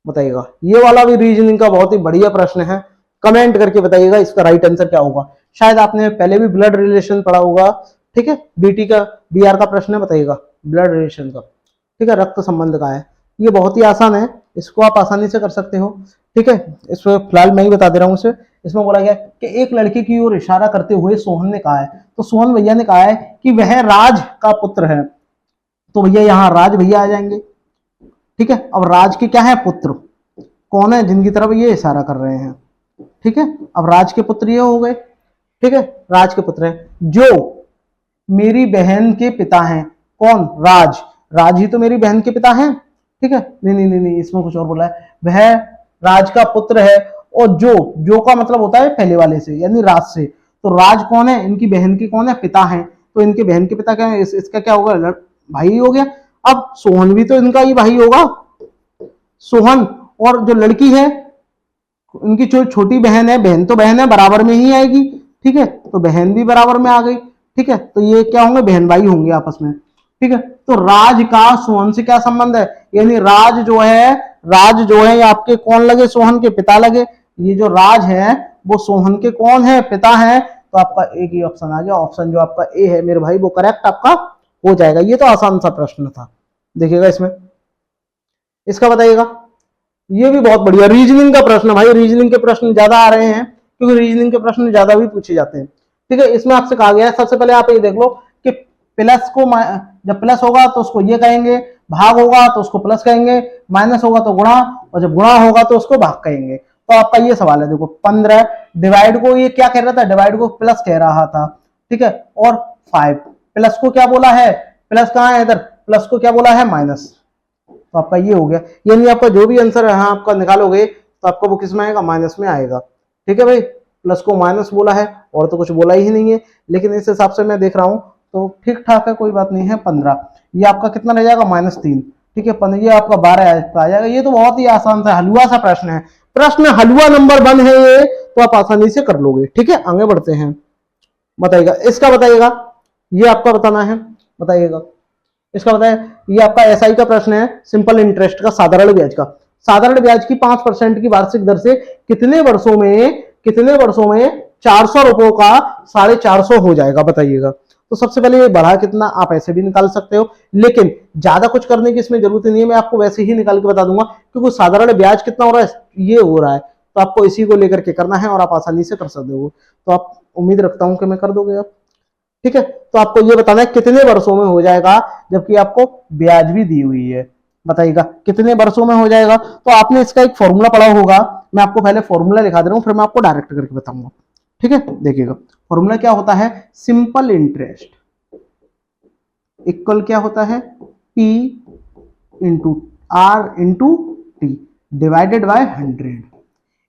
बताइएगा, ये वाला भी रीजनिंग का बहुत ही बढ़िया प्रश्न है, कमेंट करके बताइएगा इसका राइट आंसर क्या होगा। शायद आपने पहले भी ब्लड रिलेशन पढ़ा होगा, ठीक है, बीटी का बीआर का प्रश्न है, बताइएगा ब्लड रिलेशन का, ठीक है, रक्त संबंध का है। ये बहुत ही आसान है, इसको आप आसानी से कर सकते हो, ठीक है। इसमें फिलहाल मैं ही बता दे रहा हूँ इसे। इसमें बोला गया कि एक लड़के की ओर इशारा करते हुए सोहन ने कहा है, तो सोहन भैया ने कहा है कि वह राज का पुत्र है, तो भैया यहाँ राज भैया आ जाएंगे, ठीक है। अब राज के क्या है, पुत्र कौन है, जिनकी तरफ ये इशारा कर रहे हैं, ठीक है। अब राज के पुत्र ये हो गए, ठीक है, राज के पुत्र हैं जो मेरी बहन के पिता हैं। कौन, राज, राज ही तो मेरी बहन के पिता हैं, ठीक है। नहीं नहीं नहीं नहीं, इसमें कुछ और बोला है, वह राज का पुत्र है, और जो का मतलब होता है पहले वाले से, यानी राज से। तो राज कौन है, इनकी बहन के कौन है, पिता है, तो इनके बहन के पिता क्या है, इसका क्या होगा, भाई हो गया। अब सोहन भी तो इनका ही भाई होगा, सोहन, और जो लड़की है इनकी जो छोटी बहन है, बहन तो बहन है, बराबर में ही आएगी, ठीक है, तो बहन भी बराबर में आ गई, ठीक है, तो ये क्या होंगे, बहन भाई होंगे आपस में, ठीक है। तो राज का सोहन से क्या संबंध है, यानी राज जो है ये आपके कौन लगे, सोहन के पिता लगे। ये जो राज है वो सोहन के कौन है, पिता है। तो आपका एक ही ऑप्शन आ गया, ऑप्शन जो आपका ए है मेरे भाई वो करेक्ट आपका हो जाएगा। ये तो आसान सा प्रश्न था, देखिएगा इसमें, इसका बताइएगा। ये भी बहुत बढ़िया रीजनिंग का प्रश्न, भाई रीजनिंग के प्रश्न ज्यादा आ रहे हैं, क्योंकि रीजनिंग के प्रश्न ज्यादा भी पूछे जाते हैं, ठीक है। इसमें आपसे कहा गया है, सबसे पहले आप ये देख लो कि प्लस को, जब प्लस होगा तो उसको ये कहेंगे, भाग होगा तो उसको प्लस कहेंगे, माइनस होगा तो गुणा, और जब गुणा होगा तो उसको भाग कहेंगे। तो आपका ये सवाल है, देखो 15 डिवाइड को ये क्या कह रहा था, डिवाइड को प्लस कह रहा था, ठीक है, और 5 प्लस को क्या बोला है, प्लस कहाँ है इधर, प्लस को क्या बोला है, माइनस। तो आपका ये हो गया, यानी आपका जो भी आंसर है आपका निकालोगे तो आपका वो किस में आएगा, माइनस में आएगा, ठीक है भाई। प्लस को माइनस बोला है, और तो कुछ बोला ही नहीं है, लेकिन इस हिसाब से मैं देख रहा हूं तो ठीक ठाक है, कोई बात नहीं है। 15 ये आपका कितना रह जाएगा, -3, ठीक है। 15 ये आपका 12 आ जाएगा। ये तो बहुत ही आसान सा हलवा सा प्रश्न है, प्रश्न हलवा नंबर 1 है ये, तो आप आसानी से कर लोगे, ठीक है। आगे बढ़ते हैं, बताइएगा इसका, बताइएगा ये आपका बताना है, बताइएगा इसका बताए। ये आपका एसआई का प्रश्न है, सिंपल इंटरेस्ट का, साधारण ब्याज का। साधारण ब्याज की 5% की वार्षिक दर से कितने वर्षों में 400 रुपयों का 450 हो जाएगा, बताइएगा। तो सबसे पहले ये बढ़ा कितना आप ऐसे भी निकाल सकते हो, लेकिन ज्यादा कुछ करने की इसमें जरूरत नहीं है, मैं आपको वैसे ही निकाल के बता दूंगा, क्योंकि साधारण ब्याज कितना हो रहा है ये हो रहा है, तो आपको इसी को लेकर के करना है और आप आसानी से कर सकते हो। तो आप उम्मीद रखता हूं कि मैं कर दोगे आप। ठीक है, तो आपको ये बताना है कितने वर्षों में हो जाएगा, जबकि आपको ब्याज भी दी हुई है, बताइएगा कितने वर्षों में हो जाएगा। तो आपने इसका एक फॉर्मूला पढ़ा होगा, मैं आपको पहले फॉर्मूला लिखा दे रहा हूं, फिर मैं आपको डायरेक्ट करके बताऊंगा। ठीक है, देखिएगा फॉर्मूला क्या होता है, सिंपल इंटरेस्ट इक्वल क्या होता है, P into R into T divided by 100।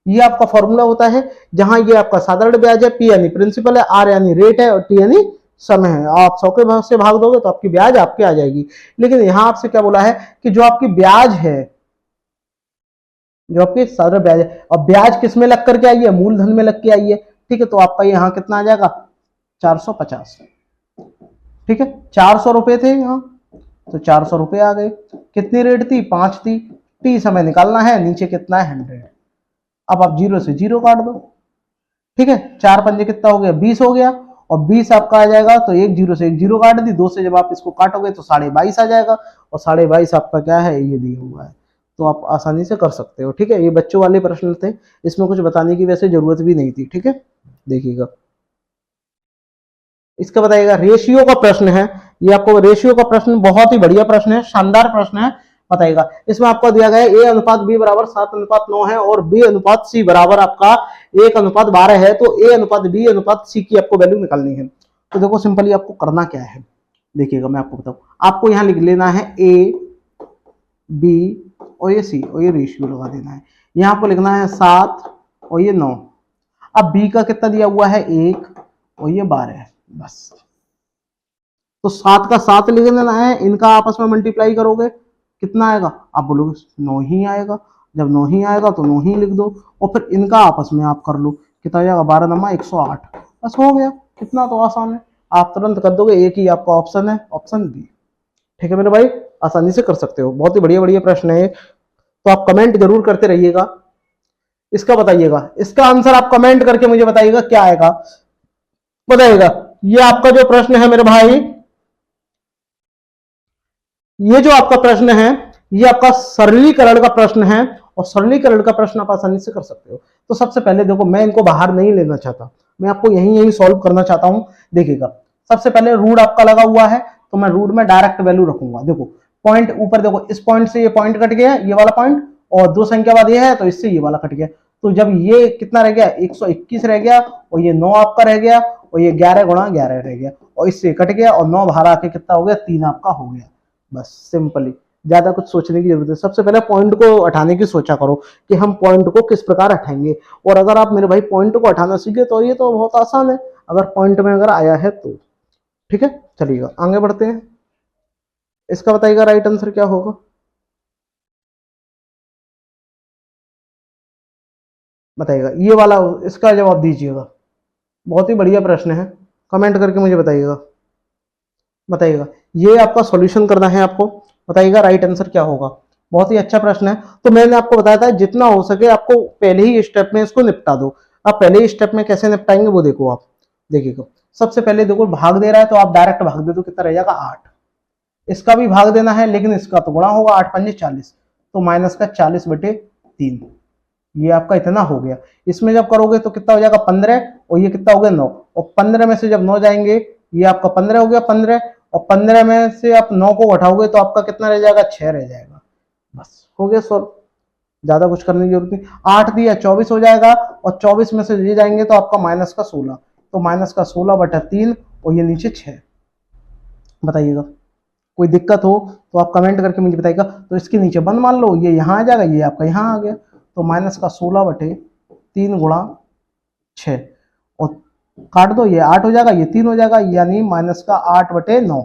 ये आपका फॉर्मूला होता है, जहां ये आपका साधारण ब्याज है, P यानी प्रिंसिपल है, R यानी रेट है और T यानी समय है। आप 100 के भाग से भाग दोगे तो आपकी ब्याज आपके आ जाएगी। लेकिन यहां आपसे क्या बोला है कि जो आपकी ब्याज है, जो आपकी साधारण ब्याज है, और ब्याज किस में लग करके आई है, मूलधन में लग के आई है। ठीक है, तो आपका यहाँ कितना आ जाएगा 450। ठीक है, 400 रुपए थे यहाँ, तो 400 रुपए आ गए। कितनी रेट थी, 5 थी। टी समय निकालना है, नीचे कितना है 100। अब आप 0 से 0 काट दो। ठीक है, 4 पंजे कितना हो गया, 20 हो गया, और 20 आपका आ जाएगा, तो 1 0 से 1 0 काट दी, 2 से जब आप इसको काटोगे तो 22.5 आ जाएगा, और 22.5 आपका क्या है, ये दिया हुआ है। तो आप आसानी से कर सकते हो। ठीक है, ये बच्चों वाले प्रश्न थे, इसमें कुछ बताने की वैसे जरूरत भी नहीं थी। ठीक है, देखिएगा इसका बताइएगा रेशियो का प्रश्न है, ये आपको रेशियो का प्रश्न बहुत ही बढ़िया प्रश्न है, शानदार प्रश्न है। बताइएगा इसमें आपको दिया गया है A अनुपात B बराबर 7:9 है और B अनुपात C बराबर आपका 1:12 है, तो A अनुपात B अनुपात C की आपको वैल्यू निकालनी है। तो देखो सिंपली आपको करना क्या है, देखिएगा मैं आपको बताऊं, आपको यहाँ लिख लेना है A B और ये C और ये रेशियो लगा देना है। यहाँ आपको लिखना है 7 और ये 9। अब B का कितना दिया हुआ है 1 और ये 12 है, बस। तो 7 का 7 लिख लेना है, इनका आपस में मल्टीप्लाई करोगे कितना आएगा, आप बोलोगे 9 ही आएगा। जब 9 ही आएगा तो 9 ही लिख दो, और फिर इनका आपस में आप कर लो, कितना जाएगा 12 नमा 108, बस हो गया। कितना तो आसान है, आप तुरंत कर दोगे। एक ही आपका ऑप्शन है, ऑप्शन बी। ठीक है मेरे भाई, आसानी से कर सकते हो, बहुत ही बढ़िया बढ़िया प्रश्न है। तो आप कमेंट जरूर करते रहिएगा, इसका बताइएगा, इसका आंसर आप कमेंट करके मुझे बताइएगा क्या आएगा। बताइएगा ये आपका जो प्रश्न है मेरे भाई, ये जो आपका प्रश्न है ये आपका सरलीकरण का प्रश्न है, और सरलीकरण का प्रश्न आप आसानी से कर सकते हो। तो सबसे पहले देखो, मैं इनको बाहर नहीं लेना चाहता, मैं आपको यही यही सॉल्व करना चाहता हूं। देखिएगा सबसे पहले रूट आपका लगा हुआ है, तो मैं रूट में डायरेक्ट वैल्यू रखूंगा। देखो पॉइंट ऊपर देखो, इस पॉइंट से ये पॉइंट कट गया, ये वाला पॉइंट, और 2 संख्या बाद ये है तो इससे ये वाला कट गया। तो जब ये कितना रह गया 121 रह गया, और ये 9 आपका रह गया, और ये 11 गुणा 11 रह गया, और इससे कट गया, और 9 बाहर आके कितना हो गया 3 आपका हो गया। बस सिंपली, ज्यादा कुछ सोचने की जरूरत है। सबसे पहले पॉइंट को हटाने की सोचा करो कि हम पॉइंट को किस प्रकार हटाएंगे, और अगर आप मेरे भाई पॉइंट को हटाना सीखे तो ये तो बहुत आसान है, अगर पॉइंट में अगर आया है तो। ठीक है, चलिएगा आगे बढ़ते हैं। इसका बताइएगा राइट आंसर क्या होगा। बताइएगा ये वाला, इसका जवाब दीजिएगा। बहुत ही बढ़िया प्रश्न है, कमेंट करके मुझे बताइएगा। बताइएगा ये आपका सॉल्यूशन करना है आपको, बताइएगा राइट आंसर क्या होगा। बहुत ही अच्छा प्रश्न है। तो मैंने आपको बताया था जितना हो सके आपको पहले ही स्टेप में इसको निपटा दो। आप पहले ही स्टेप में कैसे निपटाएंगे वो देखो आप। देखिएगा सबसे पहले देखो भाग दे रहा है तो आप डायरेक्ट भाग दे दो, कितना रह जाएगा 8। इसका भी भाग देना है लेकिन इसका तो गुणा होगा, 8 पंजे 40, तो माइनस का 40/3, ये आपका इतना हो गया। इसमें जब करोगे तो कितना हो जाएगा 15, और ये कितना हो गया 9, और 15 में से जब 9 जाएंगे ये आपका 15 हो गया 15, और 15 में से आप 9 को घटाओगे तो आपका कितना रह जाएगा 6 रह जाएगा। बस हो गया सॉल्व, ज्यादा कुछ करने की जरूरत नहीं। 8 दिया 24 हो जाएगा, और 24 में से ये जाएंगे तो आपका माइनस का 16, तो माइनस का 16/3, और ये नीचे 6। बताइएगा कोई दिक्कत हो तो आप कमेंट करके मुझे बताइएगा। तो इसके नीचे बंद मान लो, ये यहाँ आ जाएगा, ये आपका यहाँ आ गया, तो माइनस का 16/3 गुणा 6, और काट दो, ये 8 हो जाएगा, ये 3 हो जाएगा, यानी माइनस का 8/9।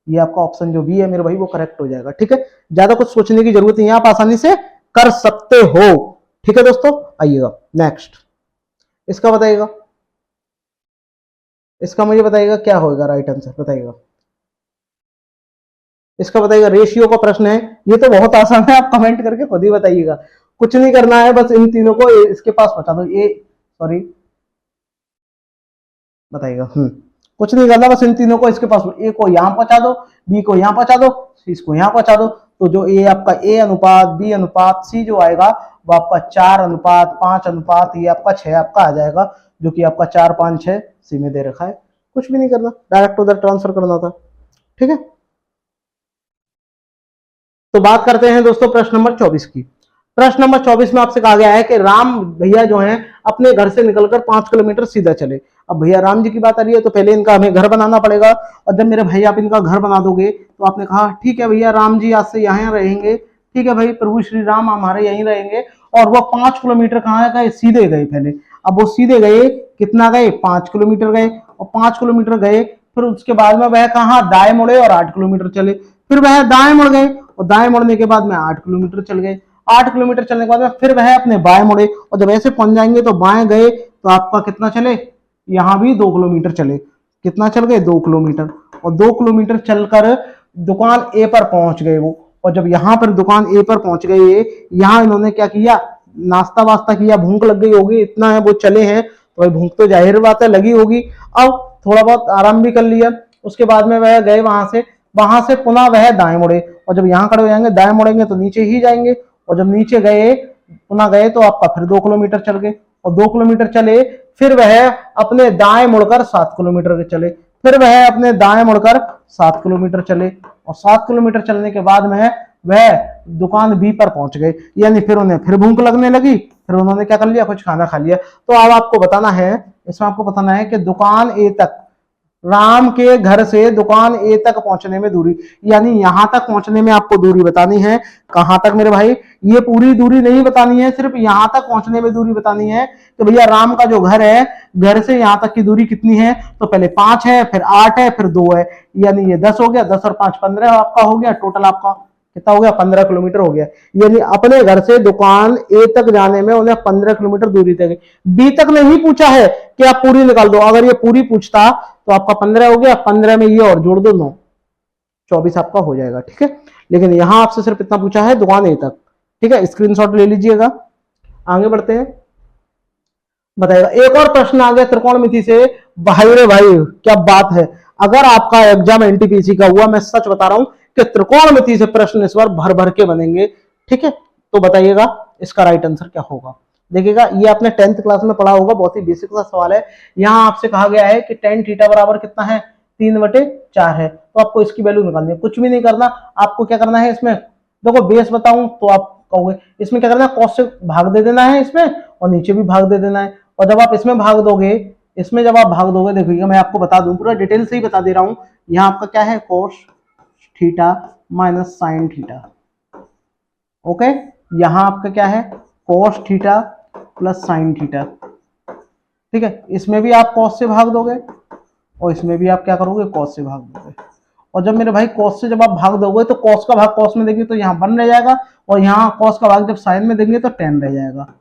ये आपका ऑप्शन जो बी है मेरे भाई वो करेक्ट हो जाएगा। ठीक है, ज्यादा कुछ सोचने की जरूरत नहीं है, आप आसानी से कर सकते हो। ठीक है दोस्तों, आइएगा नेक्स्ट, इसका बताइएगा, इसका मुझे बताइएगा क्या होगा राइट आंसर, बताइएगा। इसका बताइएगा रेशियो का प्रश्न है, ये तो बहुत आसान है, आप कमेंट करके खुद ही बताइएगा। कुछ नहीं करना है, बस इन तीनों को इसके पास पहुंचा दो। ये सॉरी, बताइएगा कुछ नहीं करना, बस इन तीनों को इसके पास, ए को यहाँ पहुंचा दो, बी को यहाँ पहुंचा दो, इसको यहाँ पहुंचा दो, तो जो ए आपका ए अनुपात बी अनुपात सी जो आएगा वो आपका 4:5 अनुपात ये आपका 6 आपका आ जाएगा, जो कि आपका 4 5 6 सी में दे रखा है। कुछ भी नहीं करना, डायरेक्ट उधर ट्रांसफर करना था। ठीक है, तो बात करते हैं दोस्तों प्रश्न नंबर 24 की। प्रश्न नंबर 24 में आपसे कहा गया है कि राम भैया जो हैं अपने घर से निकलकर 5 किलोमीटर सीधा चले। अब भैया राम जी की बात आ रही है, तो पहले इनका हमें घर बनाना पड़ेगा, और जब मेरे भाई आप इनका घर बना दोगे तो आपने कहा ठीक है भैया राम जी आज से यहाँ रहेंगे, ठीक है भाई प्रभु श्री राम हमारे यहीं रहेंगे, और वो 5 किलोमीटर कहाँ गए, सीधे गए पहले। अब वो सीधे गए, कितना गए, 5 किलोमीटर गए, और 5 किलोमीटर गए, फिर उसके बाद में वह कहाँ दाएं मुड़े और 8 किलोमीटर चले, फिर वह दाएं मुड़ गए, और दाएं मुड़ने के बाद में 8 किलोमीटर चल गए, 8 किलोमीटर चलने के बाद में फिर वह अपने बाएं मुड़े, और जब ऐसे पहुंच जाएंगे तो बाएं गए तो आपका कितना चले, यहाँ भी 2 किलोमीटर चले, कितना चल गए 2 किलोमीटर, और 2 किलोमीटर चलकर दुकान ए पर पहुंच गए वो, और जब यहाँ पर दुकान ए पर पहुंच गए, यहाँ इन्होंने क्या किया, नाश्ता वास्ता किया, भूख लग गई होगी, इतना है वो चले हैं तो भाई भूख तो जाहिर बात है लगी होगी। अब थोड़ा बहुत आराम भी कर लिया, उसके बाद में वह गए वहां से पुनः वह दाएं मुड़े, और जब यहाँ खड़े हो जाएंगे दाएं मुड़ेंगे तो नीचे ही जाएंगे, और जब नीचे गए पुनः गए तो आपका फिर 2 किलोमीटर चल गए, और 2 किलोमीटर चले, फिर वह अपने दाएं मुड़कर 7 किलोमीटर चले, फिर वह अपने दाएं मुड़कर 7 किलोमीटर चले, और 7 किलोमीटर चलने के बाद में वह दुकान बी पर पहुंच गए, यानी फिर उन्हें फिर भूख लगने लगी, फिर उन्होंने क्या कर लिया, कुछ खाना खा लिया। तो अब आपको बताना है, इसमें आपको बताना है कि दुकान ए तक, राम के घर से दुकान ए तक पहुंचने में दूरी, यानी यहां तक पहुंचने में आपको दूरी बतानी है। कहां तक मेरे भाई, ये पूरी दूरी नहीं बतानी है, सिर्फ यहां तक पहुंचने में दूरी बतानी है। तो भैया राम का जो घर है, घर से यहां तक की दूरी कितनी है, तो पहले 5 है, फिर 8 है, फिर 2 है, यानी ये 10 हो गया, 10 और 5 15 आपका हो गया, टोटल आपका कितना हो गया, 15 किलोमीटर हो गया। यानी अपने घर से दुकान ए तक जाने में उन्हें 15 किलोमीटर दूरी तक। बी तक नहीं पूछा है कि आप पूरी निकाल दो, अगर ये पूरी पूछता तो आपका 15 हो गया, 15 में ये और जोड़ दो 9, 24 आपका हो जाएगा। ठीक है, लेकिन यहां आपसे सिर्फ इतना पूछा है दुकान ए तक। ठीक है, स्क्रीनशॉट ले लीजिएगा। आगे बढ़ते हैं, बताइएगा एक और प्रश्न आ गया त्रिकोणमिति से। भाई रे भाई क्या बात है, अगर आपका एग्जाम एनटीपीसी का हुआ, मैं सच बता रहा हूं कि त्रिकोणमिति से प्रश्न इस बार भर भर के बनेंगे। ठीक है, तो बताइएगा इसका राइट आंसर क्या होगा। देखिएगा, ये आपने 10th क्लास में पढ़ा होगा, बहुत ही बेसिक सा सवाल है। यहाँ आपसे कहा गया है कि tan थीटा बराबर कितना है, 3/4 है, तो आपको इसकी वैल्यू निकालनी है। कुछ भी नहीं करना, आपको क्या करना है इसमें, देखो बेस बताऊं तो आप कहोगे इसमें क्या करना है, cos से भाग दे देना है इसमें, और नीचे भी भाग दे देना है, और जब आप इसमें भाग दोगे, इसमें जब आप भाग दोगे, देखिएगा मैं आपको बता दूं, पूरा डिटेल से ही बता दे रहा हूं। यहाँ आपका क्या है, cos theta minus sin theta. Okay, यहाँ आपका क्या है, cos theta plus sin theta. ठीक है, इसमें भी आप cos से भाग दोगे, और इसमें भी आप क्या करोगे, cos से भाग दोगे। और जब मेरे भाई cos से जब आप भाग दोगे तो cos का भाग cos में देंगे तो यहाँ 1 रह जाएगा, और यहाँ cos का भाग जब sin में देंगे तो 10 रह जाएगा।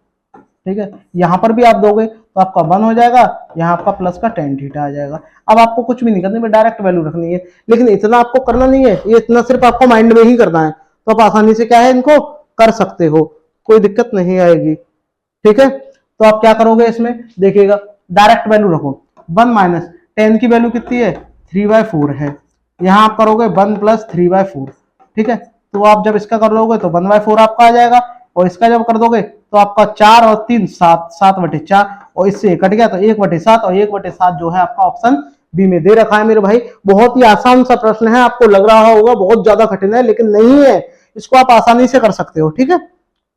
ठीक है, यहाँ पर भी आप दोगे तो आपका 1 हो जाएगा, यहाँ आपका प्लस का tan थीटा आ जाएगा। अब आपको कुछ भी नहीं करना, डायरेक्ट वैल्यू रखनी है, लेकिन इतना आपको करना नहीं है, ये इतना सिर्फ आपको माइंड में ही करना है, तो आप आसानी से क्या है इनको कर सकते हो, कोई दिक्कत नहीं आएगी। ठीक है, तो आप क्या करोगे इसमें, देखिएगा डायरेक्ट वैल्यू रखो, 1 माइनस tan की वैल्यू कितनी है, 3/4 है, यहाँ आप करोगे 1 प्लस 3/4। ठीक है, तो आप जब इसका कर लोगे तो 1/4 आपका आ जाएगा, और इसका जब कर दोगे तो आपका 4 और 3 7, 7/4, और इससे कट गया तो 1/7, और 1/7 जो है आपका ऑप्शन बी में दे रखा है मेरे भाई। बहुत ही आसान सा प्रश्न है, आपको लग रहा होगा बहुत ज्यादा कठिन है, लेकिन नहीं है, इसको आप आसानी से कर सकते हो। ठीक है,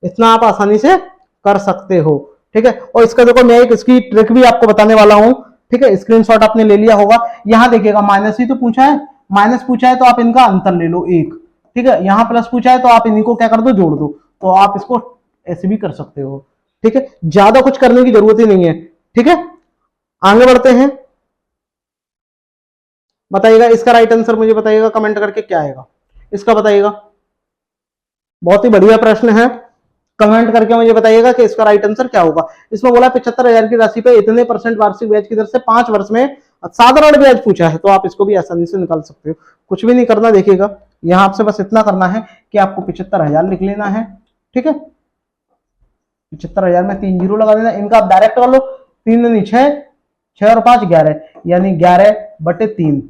इतना आप आसानी से कर सकते हो। ठीक है, और इसका देखो मैं एक इसकी ट्रिक भी आपको बताने वाला हूं। ठीक है, स्क्रीनशॉट आपने ले लिया होगा, यहाँ देखिएगा माइनस ही तो पूछा है, माइनस पूछा है तो आप इनका अंतर ले लो 1। ठीक है, यहाँ प्लस पूछा है तो आप इन्हीं को क्या कर दो, जोड़ दो, तो आप इसको ऐसे भी कर सकते हो। ठीक है, ज्यादा कुछ करने की जरूरत ही नहीं है। ठीक है, आगे बढ़ते हैं, बताइएगा इसका राइट आंसर मुझे बताइएगा कमेंट करके क्या आएगा, इसका बताइएगा। बहुत ही बढ़िया प्रश्न है, कमेंट करके मुझे बताइएगा कि इसका राइट आंसर क्या होगा। इसमें बोला 75,000 की राशि पे इतने % वार्षिक ब्याज की दर से 5 वर्ष में साधारण ब्याज पूछा है, तो आप इसको भी आसानी से निकाल सकते हो। कुछ भी नहीं करना, देखिएगा यहां आपसे बस इतना करना है कि आपको 75,000 लिख लेना है। ठीक है, 75,000 में 3 जीरो लगा देना, इनका आप डायरेक्ट कर लो, 3 दूनी 6, 6 और 5 11, यानी 11/3,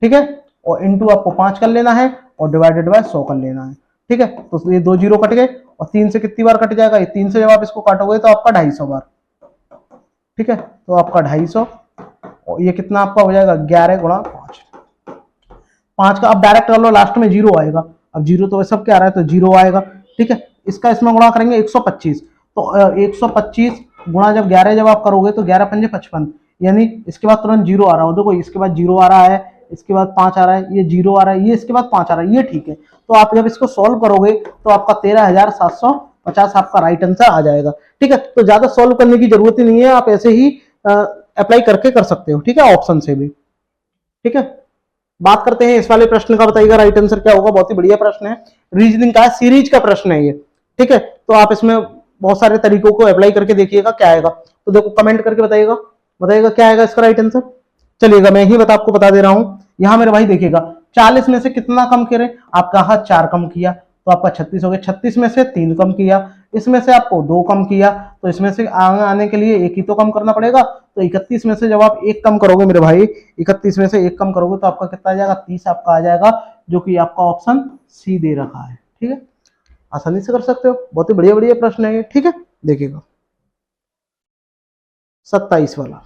ठीक है, और इंटू आपको 5 कर लेना है और डिवाइडेड बाय 100 कर लेना है, ठीक है। तो ये 2 जीरो कट गए और 3 से कितनी बार कट जाएगा, ये 3 से जब आप इसको काटोगे तो आपका 250 बार, ठीक है। तो आपका 250 और ये कितना आपका हो जाएगा 11 गुणा 5 का अब डायरेक्ट कर लो, लास्ट में जीरो आएगा। अब जीरो तो सब क्या आ रहा है, तो जीरो आएगा, ठीक है। इसका इसमें गुणा करेंगे 125, तो 125 गुणा जब 11 जब आप करोगे तो 11 पंजे 55, यानी इसके बाद तुरंत जीरो आ रहा हो, देखो इसके बाद जीरो आ रहा है, इसके बाद 5 आ रहा है, ये जीरो आ रहा है, ये इसके बाद 5 आ रहा है, ये ठीक है। तो आप जब इसको सॉल्व करोगे तो आपका 13,750 आपका राइट आंसर आ जाएगा, ठीक है। तो ज्यादा सॉल्व करने की जरूरत ही नहीं है, आप ऐसे ही अप्लाई करके कर सकते हो, ठीक है, ऑप्शन से भी, ठीक है। बात करते हैं इस वाले प्रश्न का, बताइएगा राइट आंसर क्या होगा। बहुत ही बढ़िया प्रश्न है, रीजनिंग का सीरीज का प्रश्न है ये, ठीक है। तो आप इसमें बहुत सारे तरीकों को अप्लाई करके देखिएगा क्या आएगा। तो देखो कमेंट करके बताइएगा क्या आएगा इसका राइट आंसर। चलिएगा मैं ही आपको बता दे रहा हूं। यहां मेरे भाई देखिएगा 40 में से कितना कम करे, आपका हाथ 4 कम किया तो आपका 36 हो गया। 36 में से 3 कम किया, इसमें से आपको 2 कम किया, तो इसमें से आगे आने के लिए एक ही तो कम करना पड़ेगा। तो 31 में से जब आप एक कम करोगे मेरे भाई, 31 में से एक कम करोगे तो आपका कितना आ जाएगा, 30 आपका आ जाएगा, जो कि आपका ऑप्शन सी दे रखा है, ठीक है। आसानी से कर सकते हो, बहुत ही बढ़िया बढ़िया प्रश्न है ये, ठीक है। देखिएगा 27 वाला,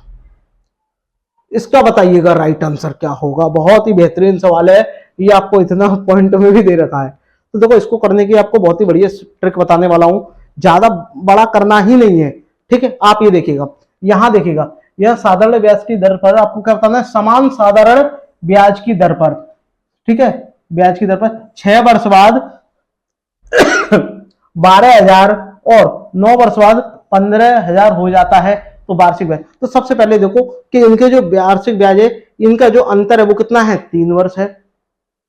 इसका बताइएगा राइट आंसर क्या होगा। बहुत ही बेहतरीन सवाल है ये, आपको इतना पॉइंट में भी दे रखा है। तो देखो इसको करने की आपको बहुत ही बढ़िया ट्रिक बताने वाला हूं, ज्यादा बड़ा करना ही नहीं है, ठीक है। आप ये देखिएगा, यहां देखिएगा, यह साधारण ब्याज की दर पर आपको क्या बताना है, समान साधारण ब्याज की दर पर, ठीक है, ब्याज की दर पर 6 वर्ष बाद 12,000 और 9 वर्ष बाद 15,000 हो जाता है, तो वार्षिक ब्याज। तो सबसे पहले देखो कि इनके जो वार्षिक ब्याज है, इनका जो अंतर है वो कितना है, 3 वर्ष है।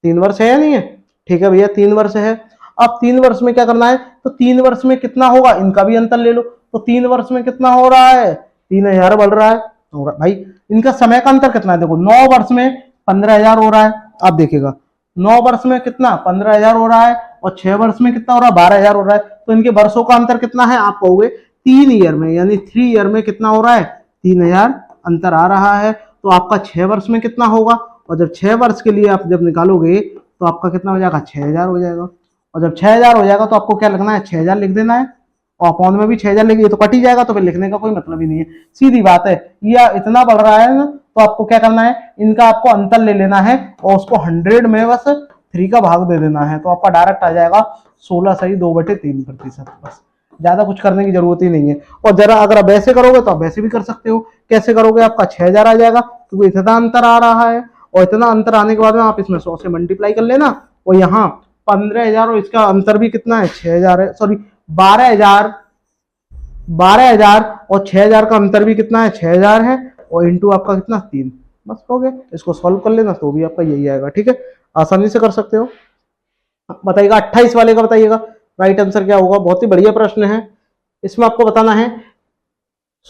3 वर्ष है या नहीं है, ठीक है भैया 3 वर्ष है। अब 3 वर्ष में क्या करना है, तो 3 वर्ष में कितना होगा, इनका भी अंतर ले लो। तो 3 वर्ष में कितना हो रहा है, 3,000 बढ़ रहा है भाई। इनका समय का अंतर कितना है, देखो 9 वर्ष में 15,000 हो रहा है। आप देखिएगा 9 वर्ष में कितना 15,000 हो रहा है और 6 वर्ष में कितना हो रहा है, 12,000 हो रहा है। तो इनके वर्षों का अंतर कितना है, आप कहोगे 3 ईयर में, यानी 3 ईयर में कितना हो रहा है, 3,000 अंतर आ रहा है। तो आपका 6 वर्ष में कितना होगा, और जब 6 वर्ष के लिए आप जब निकालोगे तो आपका कितना हो जाएगा, 6,000 हो जाएगा। और जब 6,000 हो जाएगा तो आपको क्या लिखना है, 6,000 लिख देना है, और अपॉन में भी 6,000 लिखिए, तो कट ही जाएगा, तो फिर लिखने का कोई मतलब ही नहीं है, सीधी बात है। या इतना बढ़ रहा है ना, तो आपको क्या करना है, इनका आपको अंतर ले लेना है और उसको 100 में बस 3 का भाग दे देना है, तो आपका डायरेक्ट आ जाएगा 16 सही 2/3%। बस ज्यादा कुछ करने की जरूरत ही नहीं है। और जरा अगर आप वैसे करोगे तो आप वैसे भी कर सकते हो। कैसे करोगे, आपका 6,000 आ जाएगा क्योंकि इतना अंतर आ रहा है, और इतना अंतर आने के बाद में आप इसमें 100 से मल्टीप्लाई कर लेना, और यहाँ 15,000 और इसका अंतर भी कितना है, 6,000 है, सॉरी 12,000 और 6,000 का अंतर भी कितना है, 6,000 है, और इंटू आपका कितना 3, बस हो गया। इसको सॉल्व कर लेना तो भी आपका यही आएगा, ठीक है, आसानी से कर सकते हो। बताइएगा 28 वाले का, बताइएगा राइट आंसर क्या होगा। बहुत ही बढ़िया प्रश्न है, इसमें आपको बताना है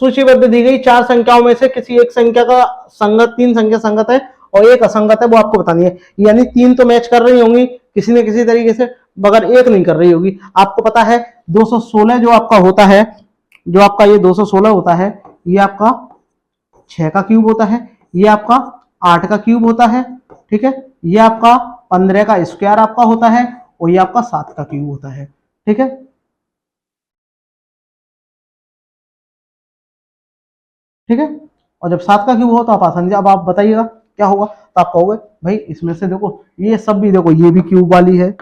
सूचीबद्ध दी गई 4 संख्याओं में से किसी एक संख्या का संगत, 3 संख्या संगत है और एक असंगत है, वो आपको बतानी है। यानी 3 तो मैच कर रही होंगी किसी न किसी तरीके से, मगर एक नहीं कर रही होगी। आपको पता है 216 जो आपका होता है, जो आपका ये 216 होता है, ये आपका 6 का क्यूब होता है, ये आपका 8 का क्यूब होता है, ठीक है, ये आपका 15 का स्क्वायर आपका होता है, और ये आपका 7 का क्यूब होता है, ठीक है। ठीक है, और जब 7 का क्यूब हो तो आप आसानी से, अब आप बताइएगा क्या होगा। तो आप कहोगे भाई इसमें से देखो ये सब भी, देखो ये भी क्यूब वाली है,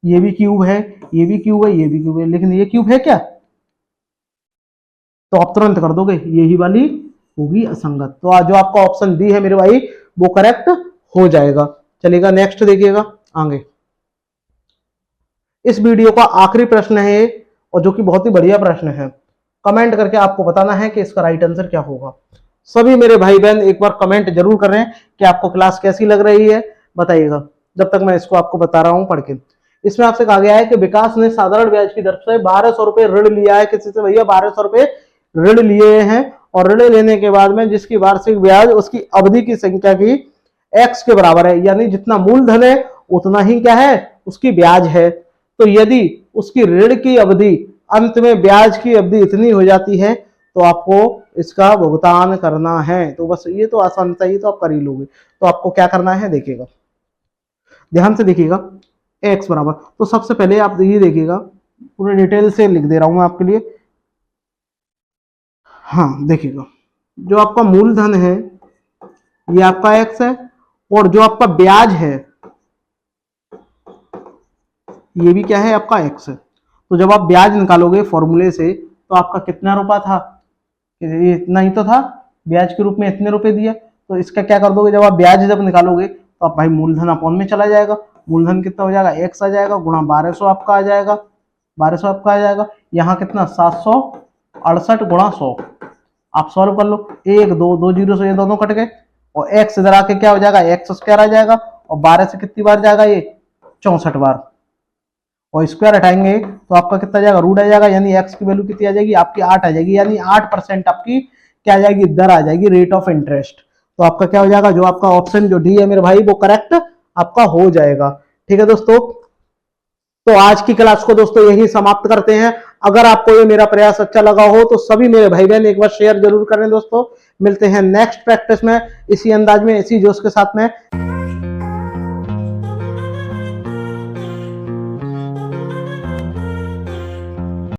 ये भी क्यूब है, ये भी क्यूब है, ये भी क्यूब है, लेकिन ये क्यूब है क्या, तो आप तुरंत कर दोगे यही वाली होगी असंगत। तो आज जो आपका ऑप्शन डी है मेरे भाई वो करेक्ट हो जाएगा। चलिएगा नेक्स्ट देखिएगा आगे। इस वीडियो का आखिरी प्रश्न है और जो कि बहुत ही बढ़िया प्रश्न है। कमेंट करके आपको बताना है कि इसका राइट आंसर क्या होगा। सभी मेरे भाई बहन एक बार कमेंट जरूर कर रहे हैं कि आपको क्लास कैसी लग रही है, बताइएगा जब तक मैं इसको आपको बता रहा हूं पढ़ के। इसमें आपसे कहा गया है कि विकास ने साधारण ब्याज की दर से 1,200 रुपए ऋण लिया है किसी से, भैया 1,200 रुपए ऋण लिए हैं, और ऋण लेने के बाद में जिसकी वार्षिक ब्याज उसकी अवधि की संख्या की x के बराबर है, यानी जितना मूलधन है उतना ही क्या है उसकी ब्याज है। तो यदि उसकी ऋण की अवधि अंत में ब्याज की अवधि इतनी हो जाती है तो आपको इसका भुगतान करना है। तो बस ये तो आसान था, ये तो आप कर ही लोगे। तो आपको क्या करना है देखिएगा, ध्यान से देखिएगा। एक्स बराबर, तो सबसे पहले आप ये देखिएगा, पूरे डिटेल से लिख दे रहा हूं मैं आपके लिए। हाँ देखिएगा, जो आपका मूलधन है ये आपका एक्स है, और जो आपका ब्याज है ये भी क्या है, आपका एक्स है। तो जब आप ब्याज निकालोगे फॉर्मूले से, तो आपका कितना रुपया था, ये इतना ही तो था, ब्याज के रूप में इतने रुपए दिया। तो इसका क्या कर दोगे, जब आप ब्याज जब निकालोगे तो आप भाई मूलधन अपॉन में चला जाएगा, मूलधन कितना हो जाएगा, एक्स आ जाएगा, गुणा 1200 आपका आ जाएगा, 1200 आपका आ जाएगा। यहाँ कितना 768 गुणा 100, आप सॉल्व कर लो, एक दो दो जीरो से ये दोनों कट गए, और एक्स इधर आके क्या हो जाएगा, एक्स स्क्वायर आ जाएगा, और 12 से कितनी बार जाएगा ये, 64 बार, और स्क्वायर हटाएंगे तो आपका कितना जाएगा, रूट आ जाएगा, यानी एक्स की वैल्यू कितनी आ जाएगी, आपकी 8 आ जाएगी, यानी 8% आपकी क्या आ जाएगी, दर आ जाएगी, रेट ऑफ इंटरेस्ट। तो आपका क्या हो जाएगा, जो आपका ऑप्शन जो डी है मेरे भाई वो करेक्ट आपका हो जाएगा। ठीक है दोस्तों, तो आज की क्लास को दोस्तों यही समाप्त करते हैं। अगर आपको ये मेरा प्रयास अच्छा लगा हो तो सभी मेरे भाई बहन एक बार शेयर जरूर करें दोस्तों। मिलते हैं नेक्स्ट प्रैक्टिस में इसी अंदाज में, इसी जोश के साथ में।